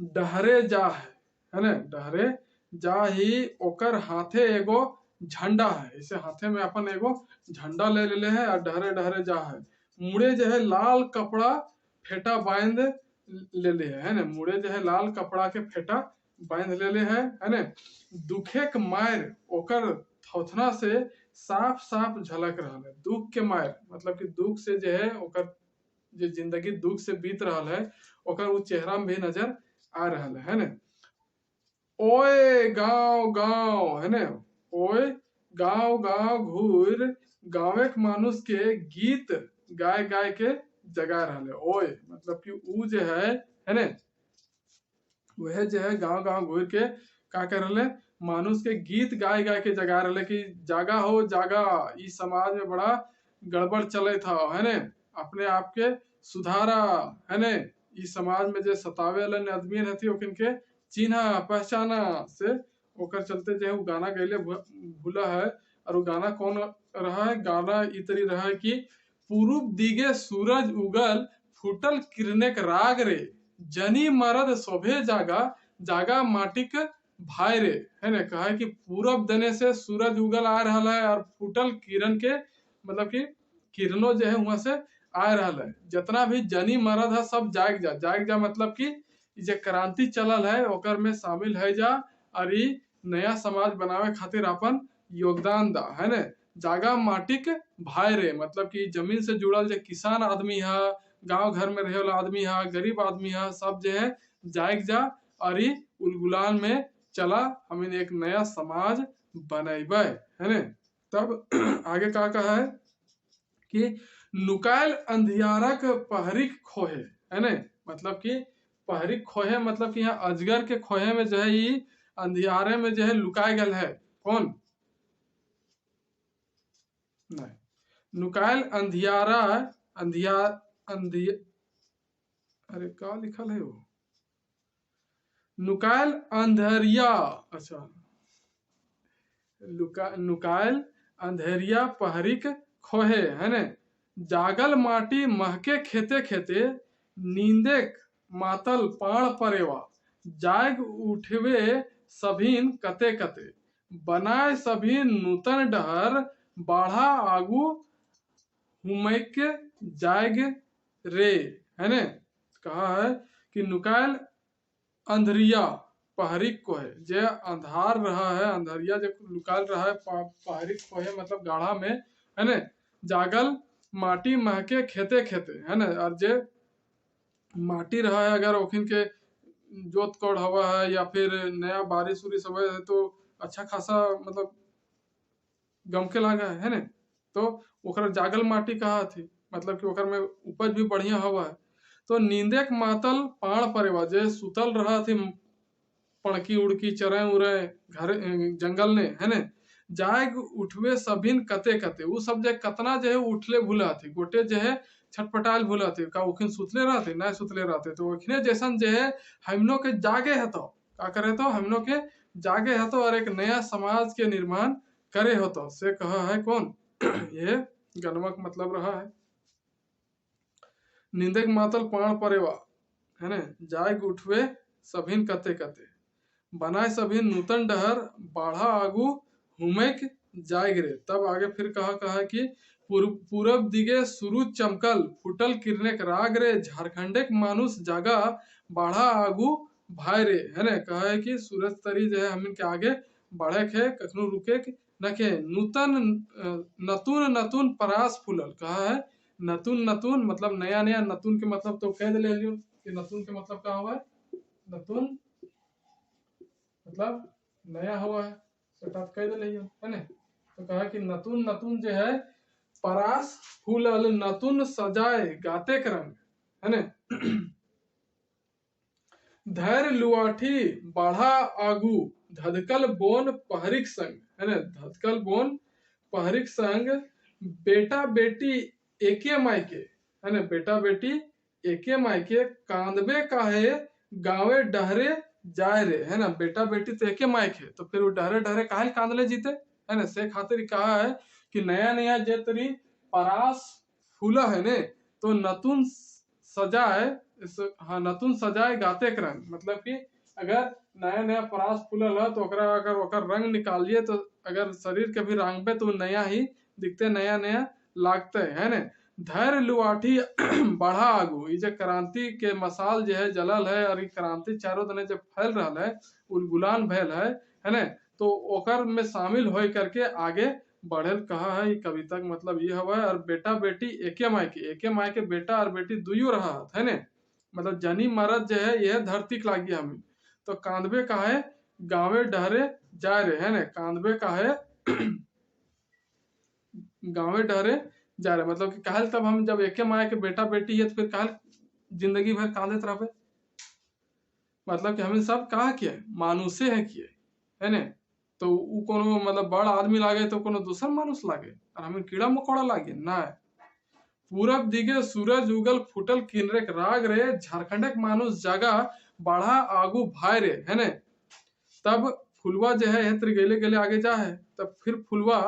डहरे जा है ना, डहरे जा ही ओकर हाथे एगो झंडा है, इसे हाथे में अपन एगो झंडा ले ले है और डहरे डहरे जा है। मुड़े जो है लाल कपड़ा फेटा बांध ले ले है ना, मुड़े जो है लाल कपड़ा के फेटा बांध ले है ना। दुखे के मार ओकर थौथना से साफ साफ झलक रहा है। दुख के मार मतलब कि दुख से जो है ओकर जो जिंदगी दुख से बीत रहा है ओकर वो चेहरा में भी नजर आ रहा है ना। ओए गांव गांव है ना, ओए गांव गांव घूर गाँवे के मानुष के गीत गाय गाय के जगा रहा है। ओए मतलब कि ऊ जो है ना, वह जो है गांव गांव घूर के का कर रहे मानुष के गीत गाय गाय के जगा रहे कि जागा हो जागा, इस समाज में बड़ा गड़बड़ चले था है ने, अपने आप के सुधारा है ने। इस समाज में जो सतावे वाले आदमी रहती ओकिन के चिन्हा पहचाना से ओकर चलते जो है वो गाना गैले भूला है। और वो गाना कौन रहा है? गाना इतरी रहा है कि पूर्व दिगे सूरज उगल फूटल किरने के राग रे, जनी मरद शोभे जागा जागा माटिक भाई रे है ना। कहा है कि पूरब देने से सूरज उगल आ रहा है और फूटल किरण के मतलब कि किरणों जो है वहां से आ रहा है। जितना भी जनी मरद है सब जाग जा मतलब कि जे क्रांति चलल है ओकर में शामिल है जा और ई नया समाज बनावे खातिर अपन योगदान दा है ना। जागा माटिक भाई रे मतलब कि जमीन से जुड़ल जो किसान आदमी है, गांव घर में रहे वाला आदमी है, गरीब आदमी है, सब जो है जाग जा और ई उलगुलान में चला हम एक नया समाज बनेबे है ना। तब आगे का कहा है कि नुकायल अंधियारक पहरिक खोहे है ना। मतलब कि पहरिक खोहे मतलब कि यहाँ अजगर के खोहे में जो है ये अंधियारे में जो है लुकाए गल है। कौन? नहीं, नुकायल अंधियारा अरे क्या लिखल है वो? नुकायल अंधरिया, अच्छा नुकायल अंधेरिया पहरिक खोहे है ने। जागल माटी महके खेते खेते नींदे मातल पाण परेवा, जाग उठवे सभीन कते कते, बनाए सभीन नूतन डहर बाढ़ा आगू हुमैक जाग रे है ने। कहा है कि नुकायल अंधरिया पहरिक को है जे अंधार रहा है, अंधरिया जो लुकाल रहा है पहरिक को है मतलब गाढ़ा में है ना। जागल माटी महके खेते खेते है ना, और जे माटी रहा है अगर ओखिन के जोत कोड़ हवा है या फिर नया बारिश उरिश हुआ है तो अच्छा खासा मतलब गम के लागा है ना। तो ओकर जागल माटी कहा थी मतलब कि ओकर में उपज भी बढ़िया हवा है। तो नींदे के मातल पाड़ परेवा जे सुतल रहा थी पणकी उड़की चरे उरे घर जंगल ने है ना। जाग उठवे सभिन कते कते वो सब जे कतना जो है उठले भूला थे, गोटे जो है छटपटाल भूला थे का उखिन सुतले रहते ना सुतले रहते। तो ओखने जैसन जो है हमनों के जागे है तो का करे तो हमनों के जागे है तो और एक नया समाज के निर्माण करे हो तो से कहा है कौन? ये गनमक मतलब रहा है नींदक मातल पाण परेवा है ना। जाग उठवे सभिन कते कते बनाए सभिन नूतन डहर बाढ़ा आगू हुमैक जाग रे। तब आगे फिर कहा कि पूरब दिगे सूरज चमकल फुटल किरने के राग रे, झारखंडे के मानुष जागा बाढ़ा आगू भाई रे है ना। कहा है कि सूरज तरी जो है हम के आगे बढ़े के कखनो रुके नखे। नूतन नतून नतून परास फूलल कहा है नतून नतून मतलब नया नया, नतून के मतलब तो कह ले लियो कि नतून के मतलब क्या हुआ है? नतून मतलब नया हुआ है सटात कह दे है ना। तो कहा कि नतून नतून जो है परास फूलल नतून सजाए गाते के रंग है ना। धैर्य लुआठी बढ़ा आगू धधकल बोन पहरिक संग है ना। धधकल बोन पहरिक संग बेटा बेटी एके मायके है ना। बेटा बेटी एके मायके कांदबे काहे गावे डहरे जाए रे है ना। बेटा बेटी तो एके मायक है तो फिर वो डहरे डहरे काहे कांदले जीते है ना। से खातिर कहा है कि नया नया जे तरी परास फूला है ने तो नतून सजाए हाँ नतून सजाए गाते के रंग मतलब कि अगर नया नया परास फूलल है तो अगर ओकर रंग निकालिए तो अगर शरीर के भी रंग पे तो नया ही दिखते नया नया लागते है ना। धैर्य लुआठी बढ़ा आगू। ये जो क्रांति के मसाल जो है जलल है और ये क्रांति चारों दने जब फैल रहा है, उलगुलान भैल है ना, तो ओकर में शामिल हो करके आगे बढ़ेल कहा है। कविता का मतलब ये हवा है। और बेटा बेटी एके माय के बेटा और बेटी दुइयो रहा है ना, मतलब जनी मरद जो है यह धरती के लागी हमें। तो कांदबे का है गाँवे डहरे जाए रे, है ना, कांदबे का है गाँवे डहरे जा रहे, मतलब कि कहल तब हम जब एके माय के बेटा बेटी है तो फिर कहल जिंदगी भर कांदत रहे, मतलब कि हमें सब कहा किए मानुषे है किए, है ना। तो उ कोनो मतलब बड़ आदमी लागे तो कोनो दूसर मानुष लागे और हमें कीड़ा मकोड़ा लागे ना। पूरब दिगे सूरज उगल फुटल किनरे राग रे, झारखंड मानुष जगा बढ़ा आगू भाई रे, है ना। तब फुलवा जो है गेले गेले आगे जा है, तब फिर फुलवा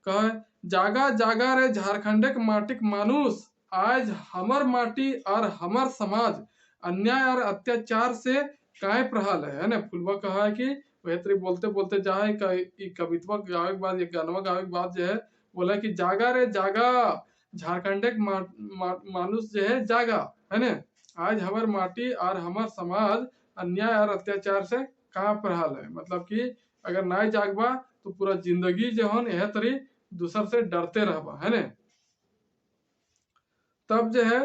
कह जागा जागा रे झारखंड के माटिक मानुष, आज हमर माटी और हमर समाज अन्याय और अत्याचार से काय प्रहाल है ना। फुलवा कहा है कि वह बोलते बोलते जा है कवित्वा गावे के बाद, एक गानवा गावे के बाद जो है बोला कि जागा रे जागा झारखंड के मानुष जो है जागा, है ना, आज हमर माटी और हमर समाज अन्याय और अत्याचार से कहाँ प्रहाल है, मतलब कि अगर ना जागबा तो पूरा जिंदगी जो है यह तरी दूसर से डरते रहबा, है ना। तब जो है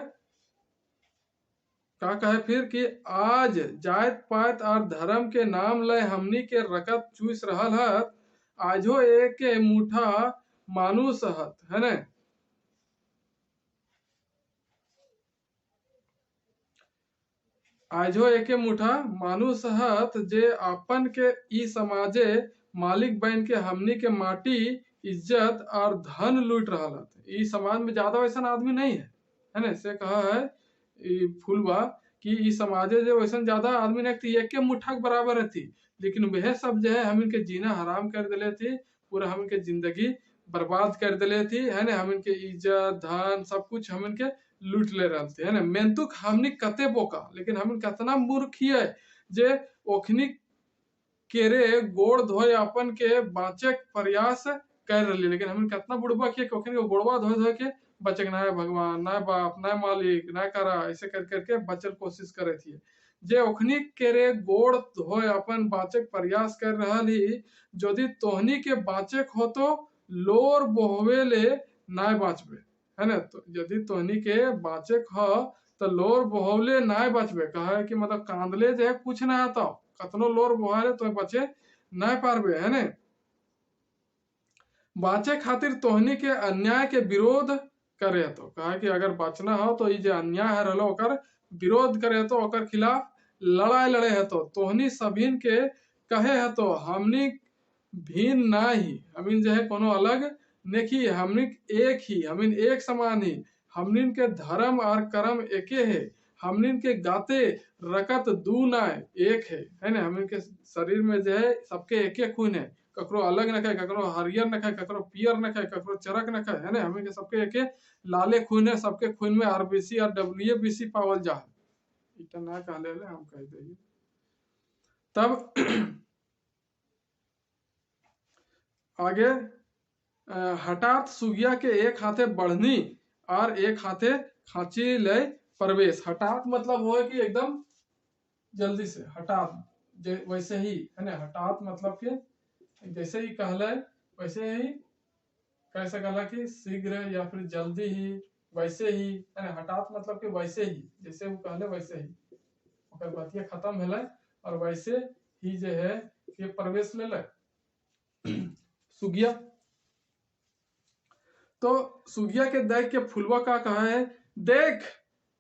का कहे फिर कि आज जात पात और धर्म के नाम ले हमनी के रकत चूस रहल है, आजो एक के मुठा मानुष हत, है ना। आजो एके मुठा मानुष हत जे अपन के ई समाजे मालिक बन के हमनी के माटी इज्जत और धन लूट रहा हत। ई समाज में ज्यादा वैसा आदमी नहीं है ना, से कहा है ई फुलवा कि ई समाजे जो वैसा ज्यादा आदमी नहीं थी, एक के मुठा के बराबर थी, लेकिन वह सब जो है हम इनके जीना हराम कर दिले थी, पूरा हम इनके जिंदगी बर्बाद कर दिले थी, है ना। हम इनके इज्जत धन सब कुछ हम इनके लूट ले रहे थे, है ना। मेहनतुक हमनी कते बोका, लेकिन हम कितना मूर्ख है जे ओखनी केरे गोड़ धोए अपन के बाँचे प्रयास कर रही, लेकिन हम कितना बुढ़बा किए ओखनी को गोड़वा धोए धोए के बचक ना है भगवान ना बाप ना मालिक ना करा, ऐसे कर करके बचल कोशिश करे थी। जे ओखनी केरे गोड़ धोए अपन बाँचक प्रयास कर रहा ही, यदि तोहनी के बाँचक हो तो लोर बोहवे ले ना बाँचबे, है ना। तो यदि तोहनी के बाँचक हो तो लोर बोहवले ना बचबे, कहा है कि मतलब कांदले जो है कुछ ना आता, कतनो लोर बोहाले तो बचे ना पारबे, है ना। बाँचे खातिर तोहनी के अन्याय के विरोध करे, तो कहा कि अगर बचना हो तो ये जो अन्याय है रहो ओकर विरोध करे, तो ओकर खिलाफ लड़ाई लड़े है, तो तोहनी सभी के कहे है तो हमनी भिन्न ना ही, हमीन जो है कोनो अलग नहीं, हमनी एक ही, हमीन एक समान ही, हमनी के धर्म और कर्म एके है, हमनी के गाते रकत दू ना एक है ना। हमनी के शरीर में जो है सबके एके खून है, ककरो अलग न खाए, ककरो हरियर न खाए, ककरो पियर न खाए, ककरो चरक न खाए, है ना। हमें के सबके एके लाले खून है, सबके खून में आरबीसी और डब्ल्यूबीसी पावल जा है, इतना कह ले हम कह देंगे। तब आगे हठात सुगिया के एक हाथे बढ़नी और एक हाथे खांची ले प्रवेश। हठात मतलब वो है कि एकदम जल्दी से, हठात वैसे ही, है ना। हठात मतलब कि जैसे ही कहला वैसे ही, कैसे कहला कि शीघ्र या फिर जल्दी ही, वैसे ही, है ना। हठात मतलब कि वैसे ही, जैसे वो कहले वैसे ही ओकर बतिया खत्म भेले और वैसे ही जो है कि प्रवेश ले ले सुगिया। तो सुगिया के देख के फुलवा का कहा है देख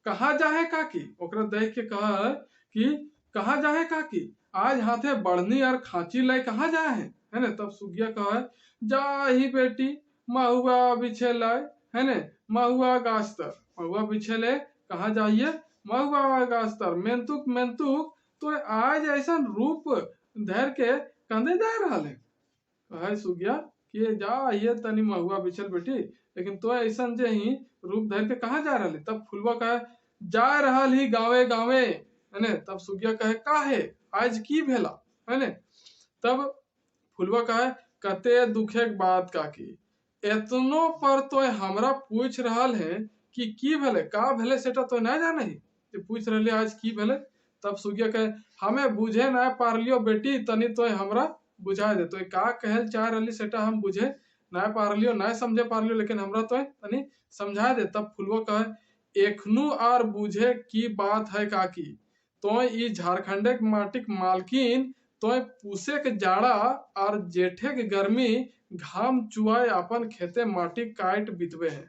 कहा जाए काकी, ओकरा देख के कहा है कि कहा जाए काकी, आज हाथे बढ़नी और खांची ले कहा जाए है ना। तब सुगिया कहा है जा ही बेटी महुआ बिछे लाए, है ना, महुआ गास्तर, महुआ बिछे ले कहा जाइए महुआ गास्तर, मेंतुक मेंतुक तो आज ऐसा रूप धर के कंधे जा रहा है, कहा सुगिया कि जा ये तनी महुआ बिछल बेटी, लेकिन तो ऐसा जे ही रूप धर के कहा जा रहा है। तब फुलवा कहा जा रहा ही गावे गावे, है ना। तब सुगिया कहे का है आज की भेला, है ना। तब फुलवा कहे कते दुखे बात का की, एतनो पर तो हमरा पूछ रहा है कि की भेले का भेले सेटा तो ना जाने जे पूछ रहे आज की भेले। तब सुगिया कहे हमें बुझे ना पारलियो बेटी तनी तो हमरा बुझा दे। तो का कहल चाह रही सेटा हम बुझे ना पारलियो ना समझे पारलियो लेकिन हमरा तो तनी समझा दे। तब फुलवा कहे एखनु आर बुझे की बात है काकी तो ई झारखंड के माटिक मालकिन तो पूसे के जाड़ा और जेठे के गर्मी घाम चुआए अपन खेते माटी काट बितवे है।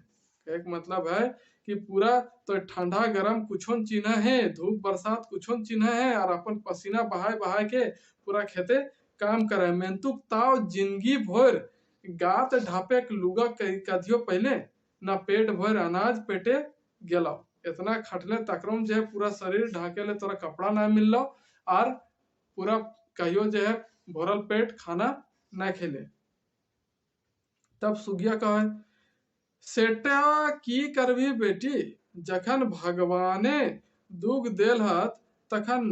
एक मतलब है कि पूरा तो ठंडा गरम कुछो चिन्ह है धूप बरसात कुछो चिन्ह है और अपन पसीना बहाए बहाए के पूरा खेते काम करे। मेहनतुक ताव जिंदगी भर गात ढापे के लुगा कधियो पहले न पेट भर अनाज पेटे गेला। इतना खटले तकरम जो है पूरा शरीर ढाके ले तोरा कपड़ा ना मिल लो और पूरा कहियो जो है भरल पेट खाना ना खेले। तब सुगिया कहे सेटा की करबी बेटी जखन भगवाने दुख देल हत तखन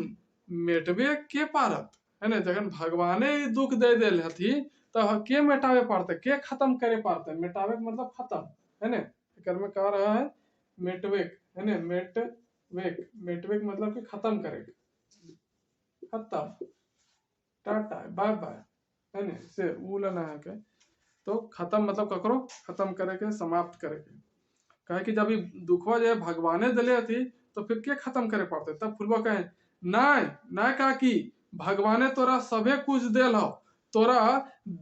मेटबे के पारत है ना। जखन भगवाने दुख दे देल हथी तो के मेटावे पारते के खत्म करे पारते। मेटावे मतलब खत्म है ना। एकर में कह रहा है मेटवेक है ना। मेटवेक मतलब कि खत्म करे खत्म टाटा बाय बाय है ना से उलना है के। तो खत्म मतलब ककरो खत्म करे के समाप्त करे के कहे कि जब दुखवा जो है भगवाने दले थी तो फिर के खत्म करे पड़ते। तब फुलवा कहे ना काकी भगवाने तोरा सभे कुछ देल हो तोरा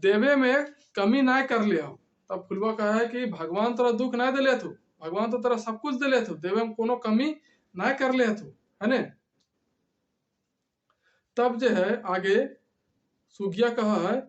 देवे में कमी ना कर ले हो। तब फुलवा कहे कि भगवान तोरा दुख ना दिले थू भगवान तो तोरा सब कुछ दिले थू देवे में कोनो कमी ना कर ले थू है ने। तब जो है आगे सुगिया कहा है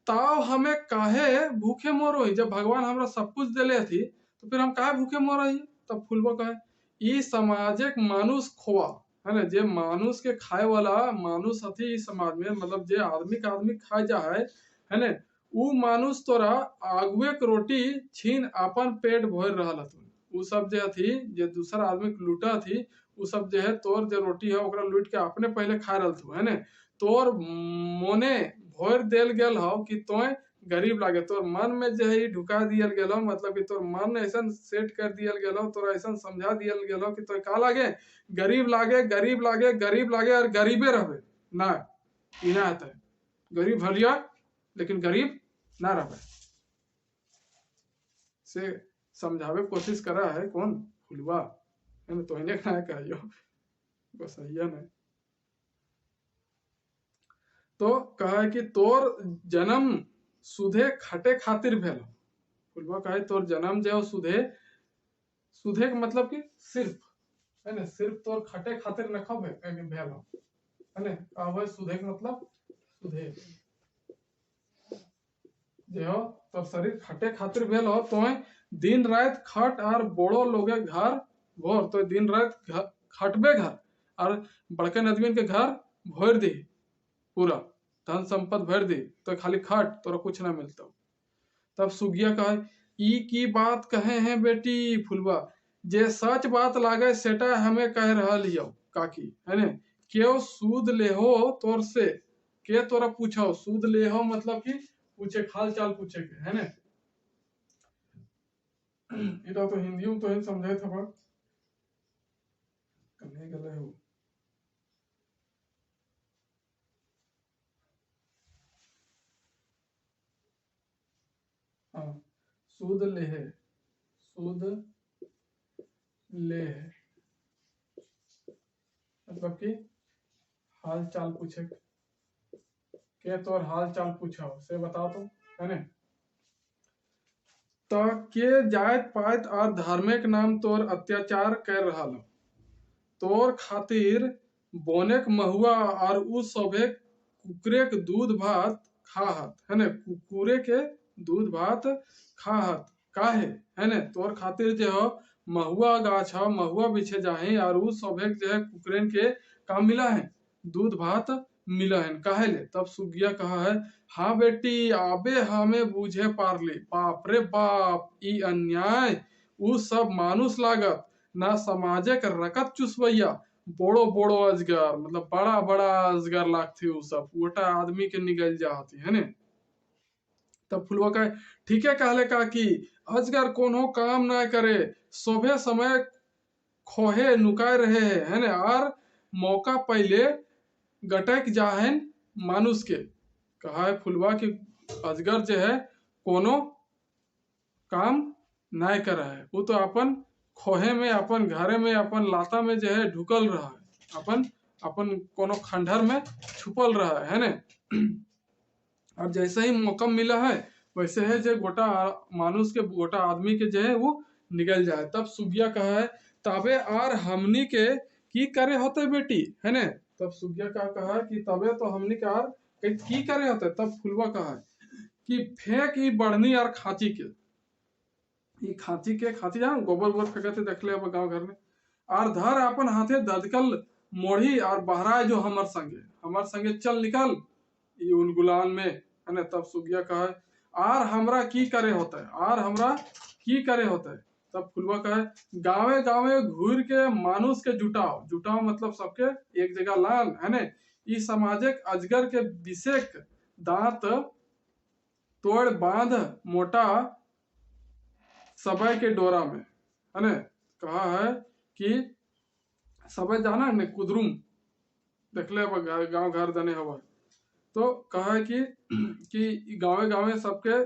ताव हमें काहे भूखे मोरो जब भगवान हमरा सब कुछ दिले थी तो फिर हम काहे भूखे मोरो। तब फुलवा कहे ई समाजिक मानुष खोआ है ना। जे मानुष के खाए वाला मानुष हथी इस समाज में मतलब जे आदमी का आदमी खाए जा है ना उ मानुष तोरा आगुए के रोटी छीन अपन पेट भर रहा हथुन। उ सब जे हथी जे दूसरा आदमी के लूटा थी उ सब जे है तोर जे रोटी है ओकरा लूट के अपने पहले खा रहल थू है ना। तोर मोने भर देल गेल हो कि तोय गरीब लागे तोर मन में जो है ढुका दियल गेल हो मतलब कि तोर मन ऐसा सेट कर दियल गेल हो तोरा ऐसा समझा दियल गेल हो कि तोय का लागे गरीब लागे गरीब लागे गरीब लागे और गरीबे रहे ना इना आता है। गरीब भलिया लेकिन गरीब ना रहे से समझावे कोशिश करा है कौन फुलवा है ना। तो इन्हें ना कहियो बस सही नहीं। तो कहे कि तोर जन्म सुधे खटे खातिर भेल। फुलवा कहे तोर जन्म जो सुधे सुधे के मतलब कि सिर्फ है ना सिर्फ तोर खटे खातिर न खब भेल है ना। कहवे सुधे के मतलब सुधे जो तोर शरीर खटे खातिर भेल हो तो दिन रात खट और बड़ो लोगे घर भोर तो दिन रात खटबे घर और बड़के आदमी के घर भर दी पूरा धन संपत्ति भर दी तो खाली खट तोरा कुछ ना मिलता। तब सुगिया कहे ई की बात कहे हैं बेटी फुलवा जे सच बात लागे सेटा हमें कह रहा लियो काकी है ने। क्यों सूद ले हो तोर से के तोरा पूछो सूद ले हो मतलब कि पूछे हाल चाल पूछे के है ने। इटा तो हिंदी में तो ही समझे था पर कन्हे गले हो हाँ सूद ले है सूद ले है मतलब कि हाल चाल पूछे के तोर हाल चाल पूछो से बताओ तो है ने। तो के जात पात और धार्मिक नाम तोर अत्याचार कर रहा लो तोर खातिर बोनेक महुआ और उस सभे कुकरे के दूध भात खाहत है ना। कुकुरे के दूध भात खाहत काहे है ना तोर खातिर जो हो महुआ गाछ है महुआ बिछे जाए और उस सभे जो है कुकरेन के काम मिला है दूध भात मिला है काहे ले। तब सुगिया कहा है हाँ बेटी आबे हमें बूझे पारली बाप रे बाप ई अन्याय उ सब मानुष लागत ना समाजे के रकत चुसवैया बड़ो बड़ो अजगर मतलब बड़ा बड़ा अजगर लागती उ सब ओटा आदमी के निकल जाती है ने। तब फुलवा कहे ठीक है कहले का कि अजगर कोनो काम ना करे, सोभे समय खोहे नुकाय रहे है ना, और मौका पहले गटक जाहन मानुष के। कहा है फुलवा कि अजगर जो है कोनो काम नहीं कर रहा है, वो तो अपन खोहे में, अपन घरे में, अपन लाता में जो है ढुकल रहा है, अपन अपन कोनो खंडहर में छुपल रहा है ना। अब जैसे ही मौका मिला है वैसे है जो गोटा मानुष के, गोटा आदमी के जो है वो निकल जाए। तब सुगिया कहा है तबे आर हमनी के की करे होते बेटी है ना। तब सुगिया का कहा है कि तबे तो हमनी के आर की करे होते। तब फुलवा कहा है कि फेंक ई बढ़नी और खांची के, ई खांची के, खांची जान गोबर गोबर फेंकते देख ले अब गाँव घर में, आर धर अपन हाथे ददकल मोढ़ी और बहराए जो हमर संगे चल निकल ये उलगुलान में है ना। तब सुगिया कहा है आर हमरा की करे होता है, आर हमरा की करे होता है। तब फुलवा कहा है गावे गावे घूर के मानुष के जुटाओ, जुटाओ मतलब सबके एक जगह लान है ना। ई सामाजिक अजगर के विषेक दांत तोड़ बांध मोटा सबय के डोरा में है ना। कहा है कि सबय जाना है कुदरुम देख ले गाँव घर दने हवा। तो कहा है कि गाँवे गाँवे सबके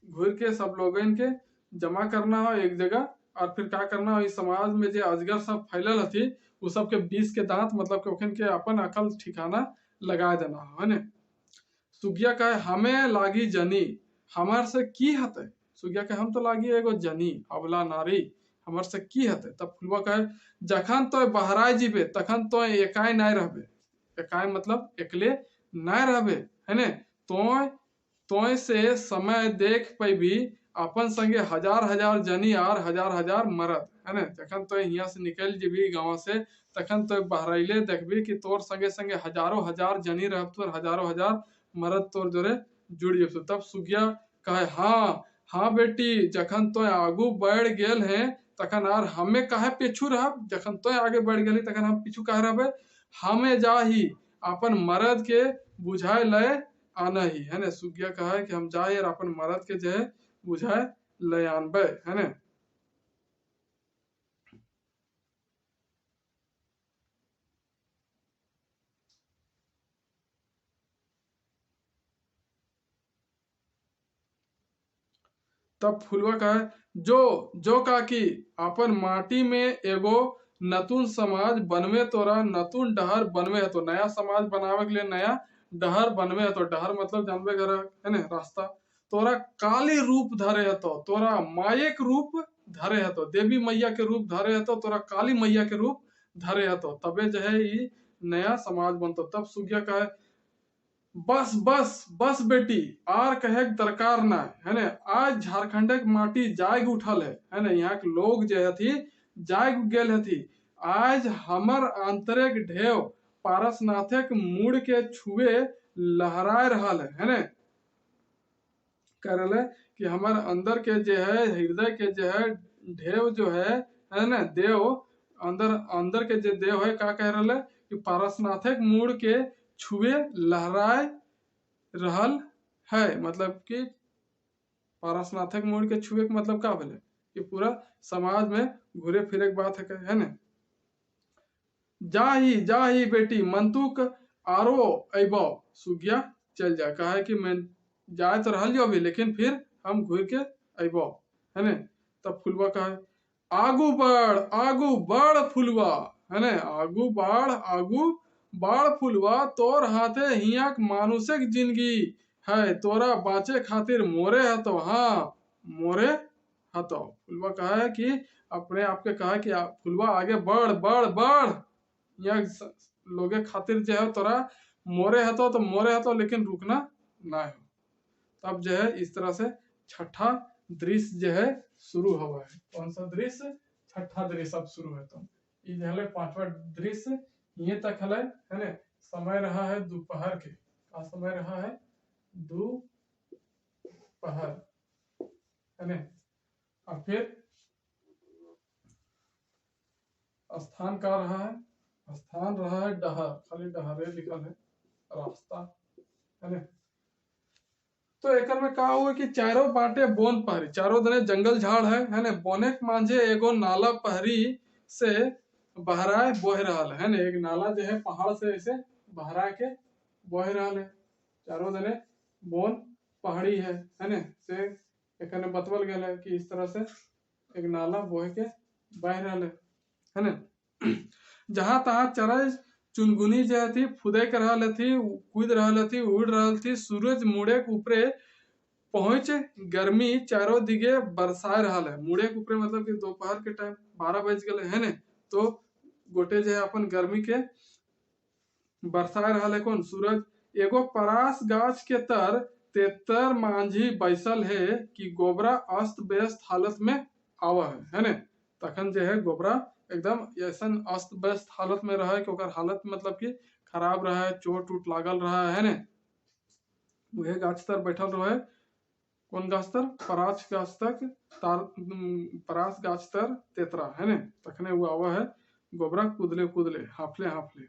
घूर के सब लोगन के जमा करना हो एक जगह, और फिर क्या करना हो इस समाज में जो अजगर सब फैलल हथी वो सब के 20 के दांत मतलब के ओखन के अपन अकल ठिकाना लगा देना है ना। सुगिया कहे हमें लागी जनी, हमार से की हते। सुगिया कहे हम तो लागी एगो जनी अबला नारी, हमार से की हते। तब फुलवा कहे जखन तो बहराए जीबे तखन तो एकाई नहीं रहबे, एकाई मतलब एकले नहीं रहबे है ने। तोय से समय देख पैबी अपन संगे हजार हजार जनी और हजार हजार मरद है ना। जखन तो यहाँ से निकल जीबी गाँव से तखन तो बहराइले देखबी कि तोर संगे संगे हजारों हजार जनी रहब, तोर हजारों हजार मरद तोर जोरे जुड़ जेब। तब सुगिया कहे हाँ हाँ बेटी जखन तो आगू बढ़ गेल है तखन आर हमें कहे पीछू रहब, जखन तो आगे बढ़ गेली तखन हम पीछू कहे रहबे। हमें जाही अपन मरद के बुझाए लय आना ही है ना। सुगिया कहा है कि हम जाए और अपन मरद के जो है बुझाए लय आनबे है ना। तब फुलवा कहे जो जो काकी अपन माटी में एगो नतून समाज बनवे, तोरा नतून डहर बनवे है। तो नया समाज बनावे के लिए नया डहर बनवे है। तो डहर मतलब जानवे घर है ना रास्ता। तोरा काली रूप धरे है, तो तोरा मायक रूप धरे है, तो देवी मैया के रूप धरे है, तो तोरा काली मैया के रूप धरे है, तो तबे जो है ये नया समाज बनतो। तब सुगिया कहे बस बस बस बेटी आर कहे दरकार ना है ना। आज झारखंड के माटी जाग उठल है ना, यहाँ के लोग जो हथी जाग गेल हथी। आज हमर आंतरिक ढेव पारसनाथे के मूड के छुए लहराए रहा है ना। कह रहे कि हमार अंदर के जो है हृदय के जो है ढेव जो है ना देव अंदर अंदर के जो देव है का कह रहे कि पारसनाथे के मूड के छुए लहराए रहल है। मतलब कि पारसनाथक मूड के छुए के मतलब का बोले कि पूरा समाज में घूरे फिरे के बात है ना। जा ही बेटी मंतुक आरो अबो। सुगिया चल जा, कहा है कि मैं जाए तो रहल जो अभी लेकिन फिर हम घूर के अबो है ना। तब फुलवा कहा आगू बढ़ फुलवा है ना, आगू बाढ़ फुलवा तोर हाथे हियाक मानुषिक जिंदगी है, तोरा बाँचे खातिर मोरे है तो हाँ मोरे है। तो फुलवा कहा है कि अपने आप के कहा कि फुलवा आगे बढ़ बढ़ बढ़, यहाँ लोगे खातिर जो है तोरा मोरे है तो मोरे है तो, लेकिन रुकना ना हो। तब जो है इस तरह से छठा दृश्य जो है शुरू हुआ है। कौन सा दृश्य? छठा दृश्य अब शुरू है। तो ये पांचवा दृश्य ये तक है ना। समय रहा है दोपहर के, का समय रहा है दोपहर है ना। और फिर स्थान का रहा है, स्थान रहा है डहर, खाली डहरे लिखल है रास्ता है ना। तो एकर में का हुआ कि चारों बाटे बोन पहरी, चारों दने जंगल झाड़ है ने, बोने के मांझे एगो नाला पहरी से बहराए बोह रहा है ने, एक नाला जो है पहाड़ से ऐसे बहरा के बोह रहा है, चारों दने बोन पहाड़ी है ने, से एक ने बतवल गया है कि इस तरह से एक नाला बोह के बह रहा है ने। जहां तहां चराई चुनगुनी जो थी फुदे कर रहा थी, कूद रहा थी, उड़ रहा थी, सूरज मुड़े के ऊपरे पहुंच गर्मी चारों दिगे बरसाए रहा है। मुड़े के ऊपरे मतलब कि दोपहर के टाइम 12 बज गए है ने, तो गोटे जो है अपन गर्मी के बरसाए रहा है कौन सूरज। एगो परास गाछ के तर तेतर मांझी बैसल है कि गोबरा अस्त व्यस्त हालत में आवा है ने। तखन जो है गोबरा एकदम ऐसा अस्त व्यस्त हालत में रहा है कि ओकर हालत मतलब कि खराब रहा है, चोट उट लागल रहा है ने। वह गाछ तर बैठल रहे, कौन गाछ तर? परास गाछ तक तार परास गाछ तर तेतरा है ने। तखने वो आवा है गोबरा कूदले कूदले हाफले हाफले,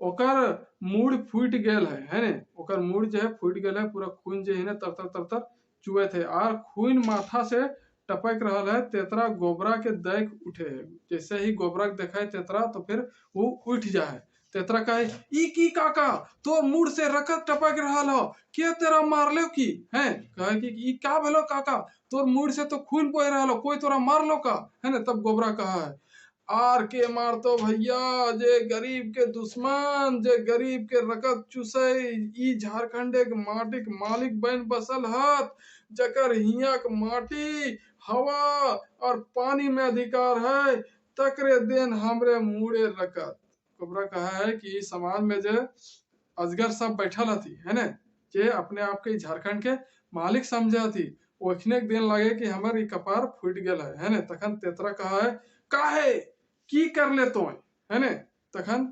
ओकर मूड फूट गेल है ने, ओकर मूड जो है फूट गेल है, पूरा खून जो है ना तर तर तर तर चुए थे, और खून माथा से टपक रहा है। तेतरा गोबरा के देख उठे है, जैसे ही गोबरा के देखा है तेतरा तो फिर वो उठ जाए। तेतरा कहे ई की काका तो मूड से रकत टपक रहा हो, के तेरा मार लो की है, कहे कि ई का भेलो काका, तोर मूड से तो खून बह रहा हो, कोई तोरा मार लो का है ना। तब गोबरा कहा है आर के मार तो भैया जे गरीब के दुश्मन, जे गरीब के रकत चूसे, ई झारखंडे के माटी के मालिक बन बसल हत, जकर हिया के माटी हवा और पानी में अधिकार है, तकरे देन हमरे मुड़े रकत। गोबरा कहा है कि समाज में जो अजगर सब बैठल थी है ने, जे अपने आप के झारखंड के मालिक समझा थी, ओखने के दिन लगे कि हमार कपार फूट गया है ने। तखन तेतरा कहा है काहे की कर ले तो है ने। तखन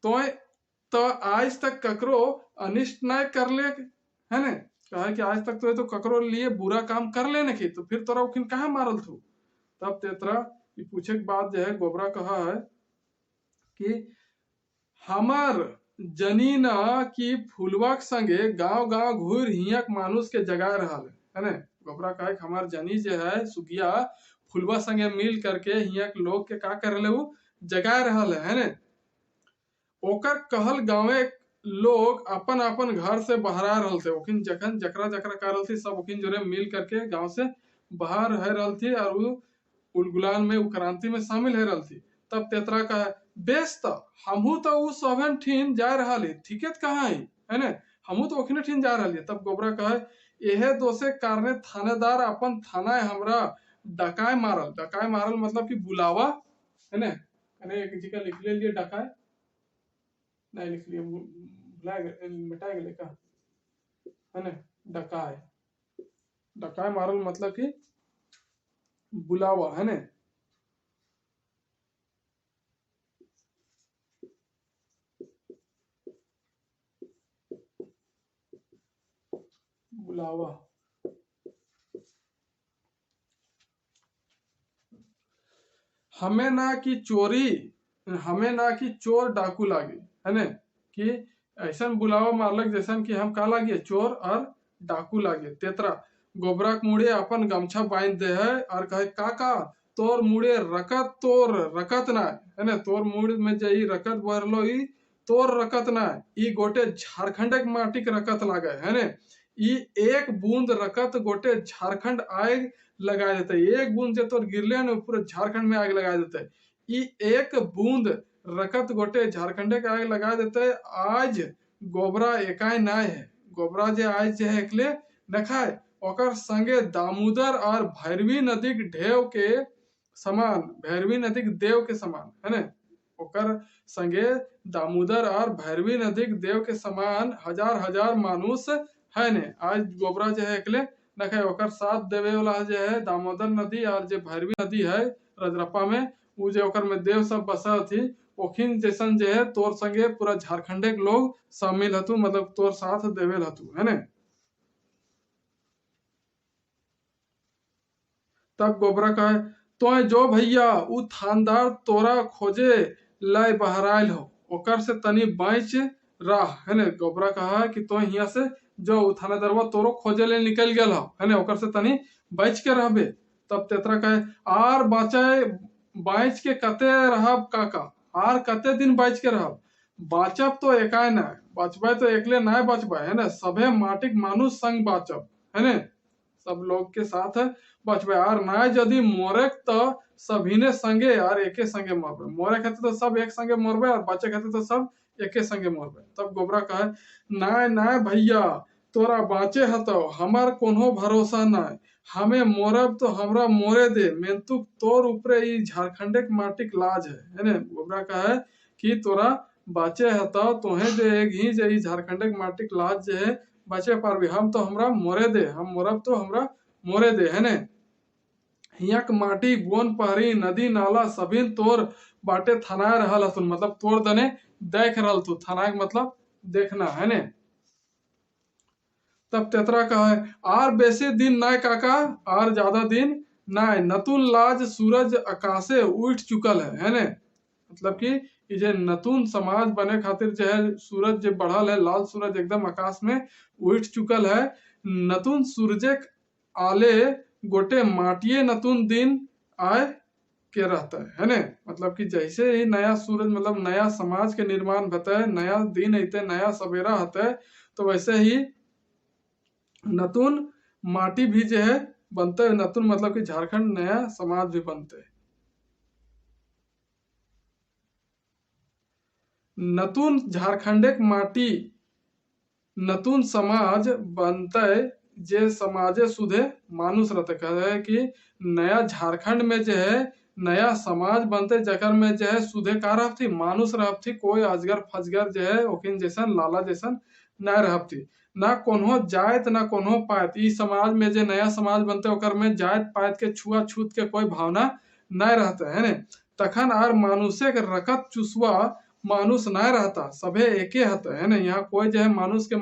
तो आज तक ककरो अनिष्ट न कर ले है ने, कहा कि आज तक तो ककरो लिए बुरा काम कर ले नहीं, तो फिर तोरा उखिन कहा मारल थू। तब तेतरा पूछे के बाद जो है गोबरा कहा है कि हमार जनीना की फुलवा के संगे गांव गांव घूर हियक मानुष के जगा रहा है ने। गोबरा कहे हमार जनी जो है सुगिया फुलवा संगे मिल करके हियक लोग के का कर ले जगा रहा है ने। ओकर कहल गांवे लोग अपन अपन घर से बहरा रहल थे, ओकिन जखन जकरा जकरा कर रहल थी सब ओकिन जोरे मिल करके गांव से बाहर रह रहल थी, और वो उलगुलान में वो क्रांति में शामिल है रहल थी। तब तेतरा कहा बेस तो हमहू तो उ सभन ठीन जा रहा ठीके कहा है ने, हमहू तो ओखने ठीन जा रहा। तब गोबरा कहे यह दोषे कारणे थानेदार अपन थाना हमरा डकाय मारल मतलब कि बुलावा है ने। एक जगह लिख ले लिए डकाय नहीं लिख लिए, मिटा गए का है ने। डकाय डकाय मारल मतलब कि बुलावा है ने। बुलावा हमें ना कि चोरी, हमें ना कि चोर डाकू लागे है ने, कि ऐसा बुलावा मारलक जैसा कि हम का लागे चोर और डाकू लागे। तेतरा गोबरा के मुड़े अपन गमछा बांध दे है और कहे काका तोर मुड़े रकत, तोर रकत ना है ने, तोर मुड़ में जई रकत बहरलो ई तोर रकत ना, ई गोटे झारखंड के माटी के रकत लागे है ने। ई एक बूंद रकत गोटे झारखंड आग लगा देते, एक बूंद जो तोर गिरले न पूरे झारखंड में आग लगा देते। ई एक बूंद रकत गोटे झारखंड के आग लगा देते। आज गोबरा एकाई ना है, गोबरा जे आज जे है एकले नखाए, ओकर संगे दामोदर और भैरवी नदी के ढेव के समान, भैरवी नदी के देव के समान है ने, ओकर संगे दामोदर और भैरवी नदी के देव के समान हजार हजार मानुष है ने। आज गोबरा जो है एकले नखे, ओकर साथ देवे वाला जो है दामोदर नदी और जो भैरवी नदी है रजरप्पा में, वो जो ओकर में देव सब बसा थी, ओखिन जैसन जो है तोर संगे पूरा झारखंडे के लोग शामिल हतु, मतलब तोर साथ देवे हतु है ने। तब गोबरा कहे तो जो भैया उ थानदार तोरा खोजे लाई बहराइल हो, ओकर से तनी बच रहा है ने। गोबरा कहा कि तो यहाँ से जो थानेदारवा तोरो खोजे ले निकल गेल हो, है ना, ओकर से तनी बच के रहबे। तब तेतरा कहे आर बाँच के कते रहब काका, आर कते दिन बच के रहब, बाँचब तो एकाय ना, बचबे तो एकले ना बचबे, है ना, सभे माटिक मानुष संग बाँचब, है ना, सब लोग के साथ बचबे, आर ना यदि मोरे तो सभीने संगे और एके संगे मरबे, मोरे खातिर तो सब एक संगे मरबे और बचे खातिर तो सब एके संगे मरबे। तब गोबरा कहे ना ना भैया, तोरा बाँचे हतो, हमार कोनो भरोसा ना, हमें मोरब तो हमरा मोरे दे, मेंतुक तोर ऊपरे ई झारखंडे के माटिक लाज है ना। गोबरा कहे कि तोरा बाँचे हतो तोहे जे एक ही जे ई झारखंडे के माटिक लाज जे है बचे पारबी, हम तो हमरा मोरे दे, हम मोरब तो हमरा मोरे दे, है ने। हियाक माटी बोन पहरी नदी नाला सभी तोर बाटे थनाए रहल हथुन, मतलब तोर दने देख रहल तू, थनाए मतलब देखना, है ने। तब तेतरा कहे आर बेसी दिन नाय काका, आर ज्यादा दिन नाय, नतुन लाज सूरज आकाशे उठ चुकल है ने। मतलब कि ये जे नतून समाज बने खातिर जो है सूरज जो बढ़ल है, लाल सूरज एकदम आकाश में उठ चुकल है, नतून सूरजे आले गोटे माटिए नतून दिन आए के रहता है ने। मतलब कि जैसे ही नया सूरज मतलब नया समाज के निर्माण होता है, नया दिन अते, नया सवेरा होता है, तो वैसे ही नतून माटी भी जो है बनता है, नतून मतलब कि झारखंड नया समाज भी बनते है। नतून झारखंडे माटी नतून समाज बनते, जे समाजे सुधे मानुष रहते, कहे कि नया झारखंड में जो है नया समाज बनते, जकर में जो है सुधे का रहती मानुष रहती, कोई अजगर फजगर जो है ओकिन जैसन लाला जैसन न रहती, ना कोनो जात ना कोनो पात। ई समाज में जो नया समाज बनते ओकर में जात पात के छुआ छूत के कोई भावना न रहता, है ने। तखन आर मानुषे के रकत चुसवा मानुष न रहता, सभे एके हता, है ना। यहाँ कोई जो है मानुष के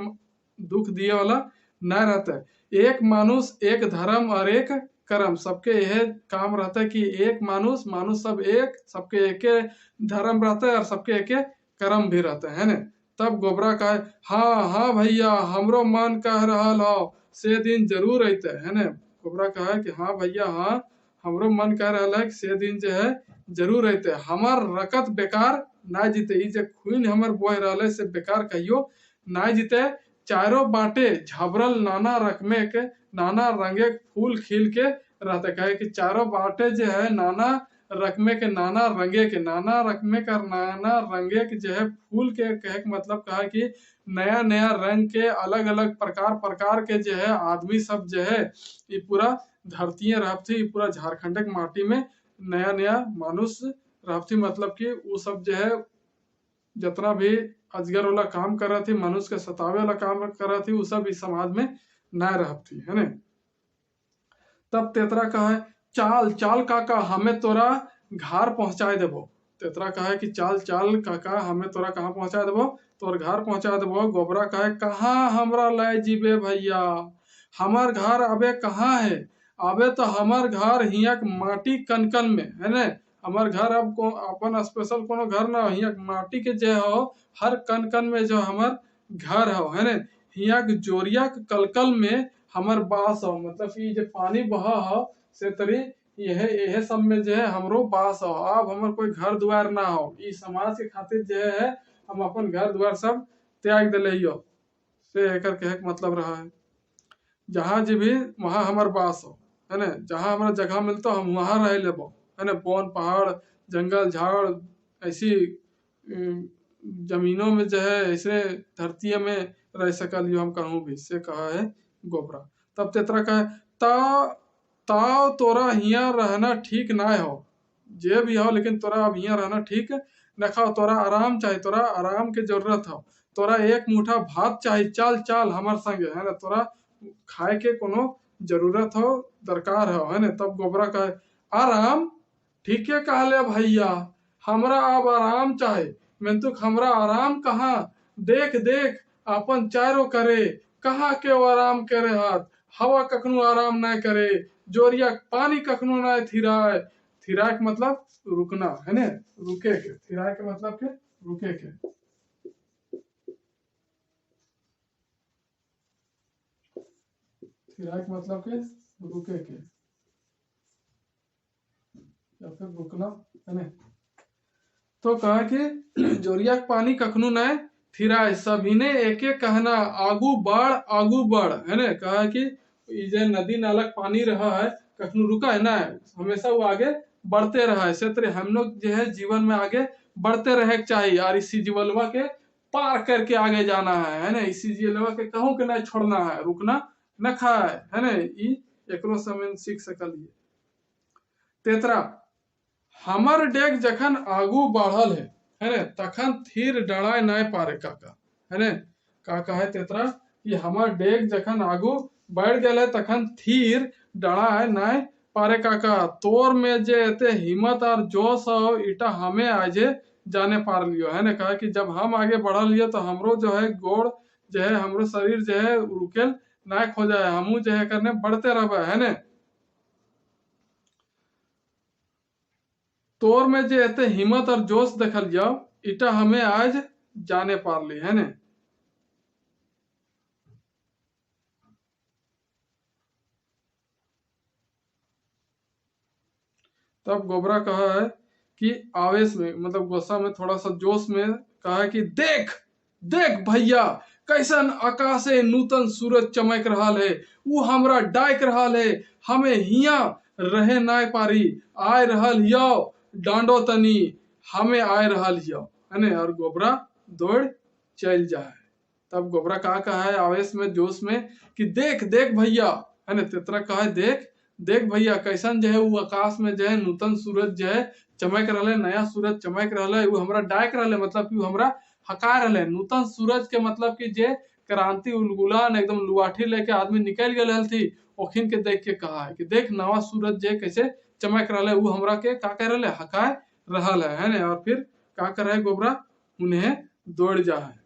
दुख दिए वाला न रहता है। एक मानुष एक धर्म और एक कर्म, सबके यह काम रहता है कि एक मानुष मानुष सब एक, सबके एके धर्म रहता है और सबके एके कर्म भी रहता है ना। तब गोबरा कहे हाँ हाँ भैया, हमरो मन कह रहल हो से दिन जरूर अते, है ना। गोबरा कहे कि हाँ भैया हाँ, हमरो मन कह रहा है कि से दिन जो है जरूर अते, हमार रकत बेकार ना जीते, ई जे खून हमर बोह रहा से बेकार कहियो ना जीते। चारों बाटे झबरल नाना रकमे के नाना रंगे फूल खिल के रहते, कहे कि चारों बाटे जो है नाना रकमे के नाना रंगे के, नाना रकमे का नाना रंगे के जो है फूल के, कहे के मतलब कहा कि नया नया रंग के अलग अलग प्रकार प्रकार के जो है आदमी सब जो है ये पूरा धरती रहती, पूरा झारखंड के माटी में नया नया मानुष रहती, मतलब कि वो सब जो है जितना भी अजगर वाला काम कर रहा थी, मनुष्य के सतावे वाला काम कर रहा थी, वो सब इस समाज में न रहती, है ना। तब तेतरा कहे चाल चाल काका, हमें तोरा घर पहुंचाए देबो। तेतरा कहे कि चाल चाल काका, हमें तोरा कहाँ पहुंचा देबो, तोर घर पहुंचा देबो। गोबरा कहे कहाँ हमरा ले जीबे भैया, हमार घर अबे कहाँ है, अबे तो हमार घर हिया माटी कनकन में, है ना। हमार घर अब अपन स्पेशल कोनो घर ना, हिया माटी के जो हो हर कन कन में जो हमार घर हो, है ना। हिया जोरिया के कलकल में हमार बास हो, मतलब कि जो पानी बहा हो से तरी यह सब में जो है हमरो बास हो। अब हमार कोई घर द्वार ना हो, ई समाज के खातिर जो है हम अपन घर द्वार सब त्याग दिले हो, से एकर कहे के मतलब रहा है। जहाँ जी भी वहाँ हमार बास हो, है ना। जहाँ हमारा जगह मिलता हम वहाँ रह लेबो, है ना। वन पहाड़ जंगल झाड़ ऐसी जमीनों में जो है ऐसे धरती में रह सकल हम कहूँ भी, से कहा है गोबरा। तब तेतरा कहे ताव तोरा हिया रहना ठीक ना हो, जे भी हो लेकिन तोरा अब हिया रहना ठीक न खाओ, तोरा आराम चाहिए, तोरा आराम के जरूरत हो, तोरा एक मुठा भात चाहिए, चल चल हमार संगे, है ना। तोरा खाए के कोनो जरूरत हो दरकार हो, है ना। तब गोबरा कहे आराम ठीक है कहले भैया, हमरा अब आराम चाहे, मैं तो हमरा आराम कहाँ, देख देख अपन चारों करे, कहाँ के वो आराम करे हाथ, हवा कखनो आराम ना करे, जोरिया पानी कखनो ना थिराए, थिराए के मतलब रुकना, है ना, रुके के, थिराए के मतलब के, रुके के। थिराए के मतलब के रुके के या फिर रुकना, है ना। तो कहा कि जोरिया के पानी कखनू न थिराए, सभी ने एक एक कहना आगू बढ़, है ना। कहा कि जे नदी नाला के पानी रहा है कखनू रुका है ना, हमेशा वो आगे बढ़ते रहा है। इसे तरह हम लोग जो है जीवन में आगे बढ़ते रहे के चाहिए और इसी जीवनवा के पार करके आगे जाना है ना। इसी जीवनवा के कहूं के नहीं छोड़ना है, रुकना न खाए, है ना। एकरो समय सीख सकलिए। तेतरा हमर डेग जखन आगू बढ़ल है ना, तखन थीर डराए नहीं पारे काका, है ना। काका है तेतरा कि हमर डेग जखन आगू बढ़ गए तखन थीर डराए नहीं पारे काका, तोर में जे एते हिम्मत और जोश हो इटा हमें आजे जाने पार लियो, है ना। कहा कि जब हम आगे बढ़ लियो तो हमरो जो है गोड़ जो है हमरो शरीर जो है रुकेल ना खो जाए, हमू जो है करने बढ़ते रहे, है ना। तोर में जे एते हिम्मत और जोश देखल जाओ इटा हमें आज जाने पार ली, है ना। तब गोबरा कहा है कि आवेश में मतलब गुस्सा में थोड़ा सा जोश में कहा है कि देख देख भैया कैसन आकाशे नूतन सूरज चमक रहा है, वो हमरा डाक रहा है, हमें हिया रहे नाय पारी, आय रहल यो डांडो तनी, हमें आय रहल यो, है ना। और गोबरा दौड़ चल जाए। तब गोबरा कहा है आवेश में जोश में कि देख देख भैया, है ना। तेतरा कहा है देख देख भैया कैसन जो है वो आकाश में जो है नूतन सूरज जो है चमक रहा है, नया सूरज चमक रहा है, वो हमरा डाक रहा है, मतलब कि वो हमरा हका रहा है। नूतन सूरज के मतलब कि जे क्रांति उलगुलान एकदम लुआठी लेके आदमी निकल गए थी, ओखिन के देख के कहा है कि देख नवा सूरज जे कैसे चमक रहा है, वो हमरा के का कह रहा है हका रहा है ना। और फिर का कर रहा है गोबरा उन्हें दौड़ जा है।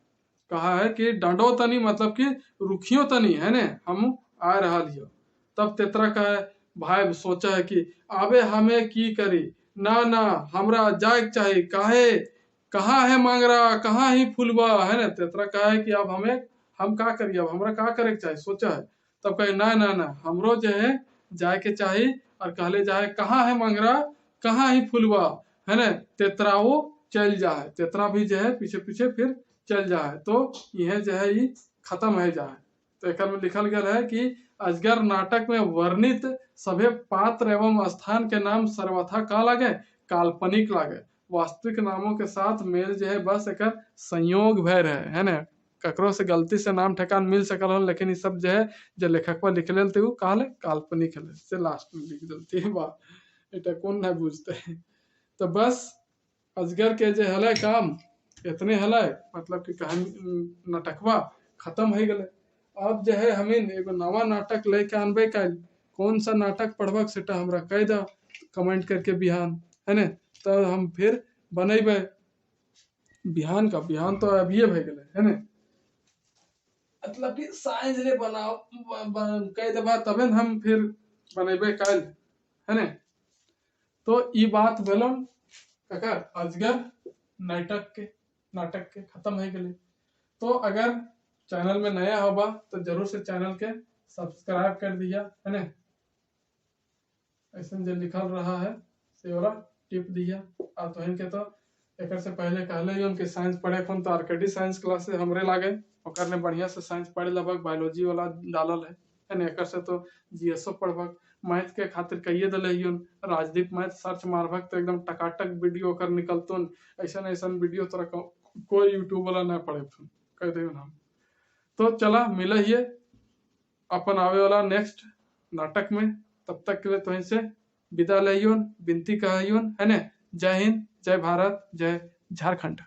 कहा है कि डांडो तनी मतलब कि रुखियो तनी, है ना, हम आ रहा लियो। तब तेतरा का है भाई सोचा है कि आबे हमें की करी, ना ना हमरा जाए चाहिए, काहे कहाँ है मांगरा कहाँ ही फुलवा, है ना। तेतरा कहा है कि अब हम का करिए, अब हमरा का करे के चाहिए सोचा है। तब कहे ना ना ना हमरो जो है जाए के चाहिए, और कहले जाए कहाँ है मांगरा कहाँ ही फुलवा, है ना। तेतरा वो चल जाए, तेतरा भी जो है पीछे पीछे फिर चल जाए। तो यह जो है ये खत्म है जाए। तो एक में लिखल गया है कि अजगर नाटक में वर्णित सभे पात्र एवं स्थान के नाम सर्वथा का लगे काल्पनिक लगे, वास्तविक नामों के साथ मेल जो है बस एक संयोग भय रहे, है ना। ककरो से गलती से नाम ठेकान मिल सकल हो, लेकिन ये सब जो है जो लेखक पर लिख लेते वो कहले काल्पनिक है से लास्ट में लिख देती है वाह इटा कौन नहीं बुझते। तो बस अजगर के जो हल काम इतने हल, मतलब कि कहानी नाटकवा खत्म हो गए। अब जो है हमें एगो नवा नाटक लेके आनबे कल, कौन सा नाटक पढ़बक सेटा हमरा कह दा कमेंट करके बिहान, है ना। तो हम फिर बनेबे बिहान का, बिहान तो अभी भे गए, है ना। मतलब कि साइंस ले बनाओ कह देबा तबे हम फिर बनेबे कल, है ना। तो ये बात भेलन ककर अजगर नाटक के खत्म हो गए। तो अगर चैनल में नया होगा तो जरूर से चैनल के सब्सक्राइब कर दिया, है ना। ऐसा जो लिखल रहा है से वाला टिप दिया। और तो इनके तो एक से पहले कहले ही उनके साइंस पढ़े कौन तो आरकेडी साइंस क्लास से हमरे लागे ओकर ने बढ़िया से साइंस पढ़े लगभग बायोलॉजी वाला डालल है ना। एक से तो जीएसओ पढ़बक, मैथ के खातिर कहिए दिले ही राजदीप मैथ सर्च मारबक तो एकदम टकाटक वीडियो कर निकलतुन। ऐसा ऐसा वीडियो तोरा कोई यूट्यूब वाला ना पढ़े कह दे हम। तो चला मिले ही अपन आवे वाला नेक्स्ट नाटक में, तब तक के लिए तो से विदा लियोन विनती कहियोन, है ना। जय हिंद, जय भारत, जय झारखंड।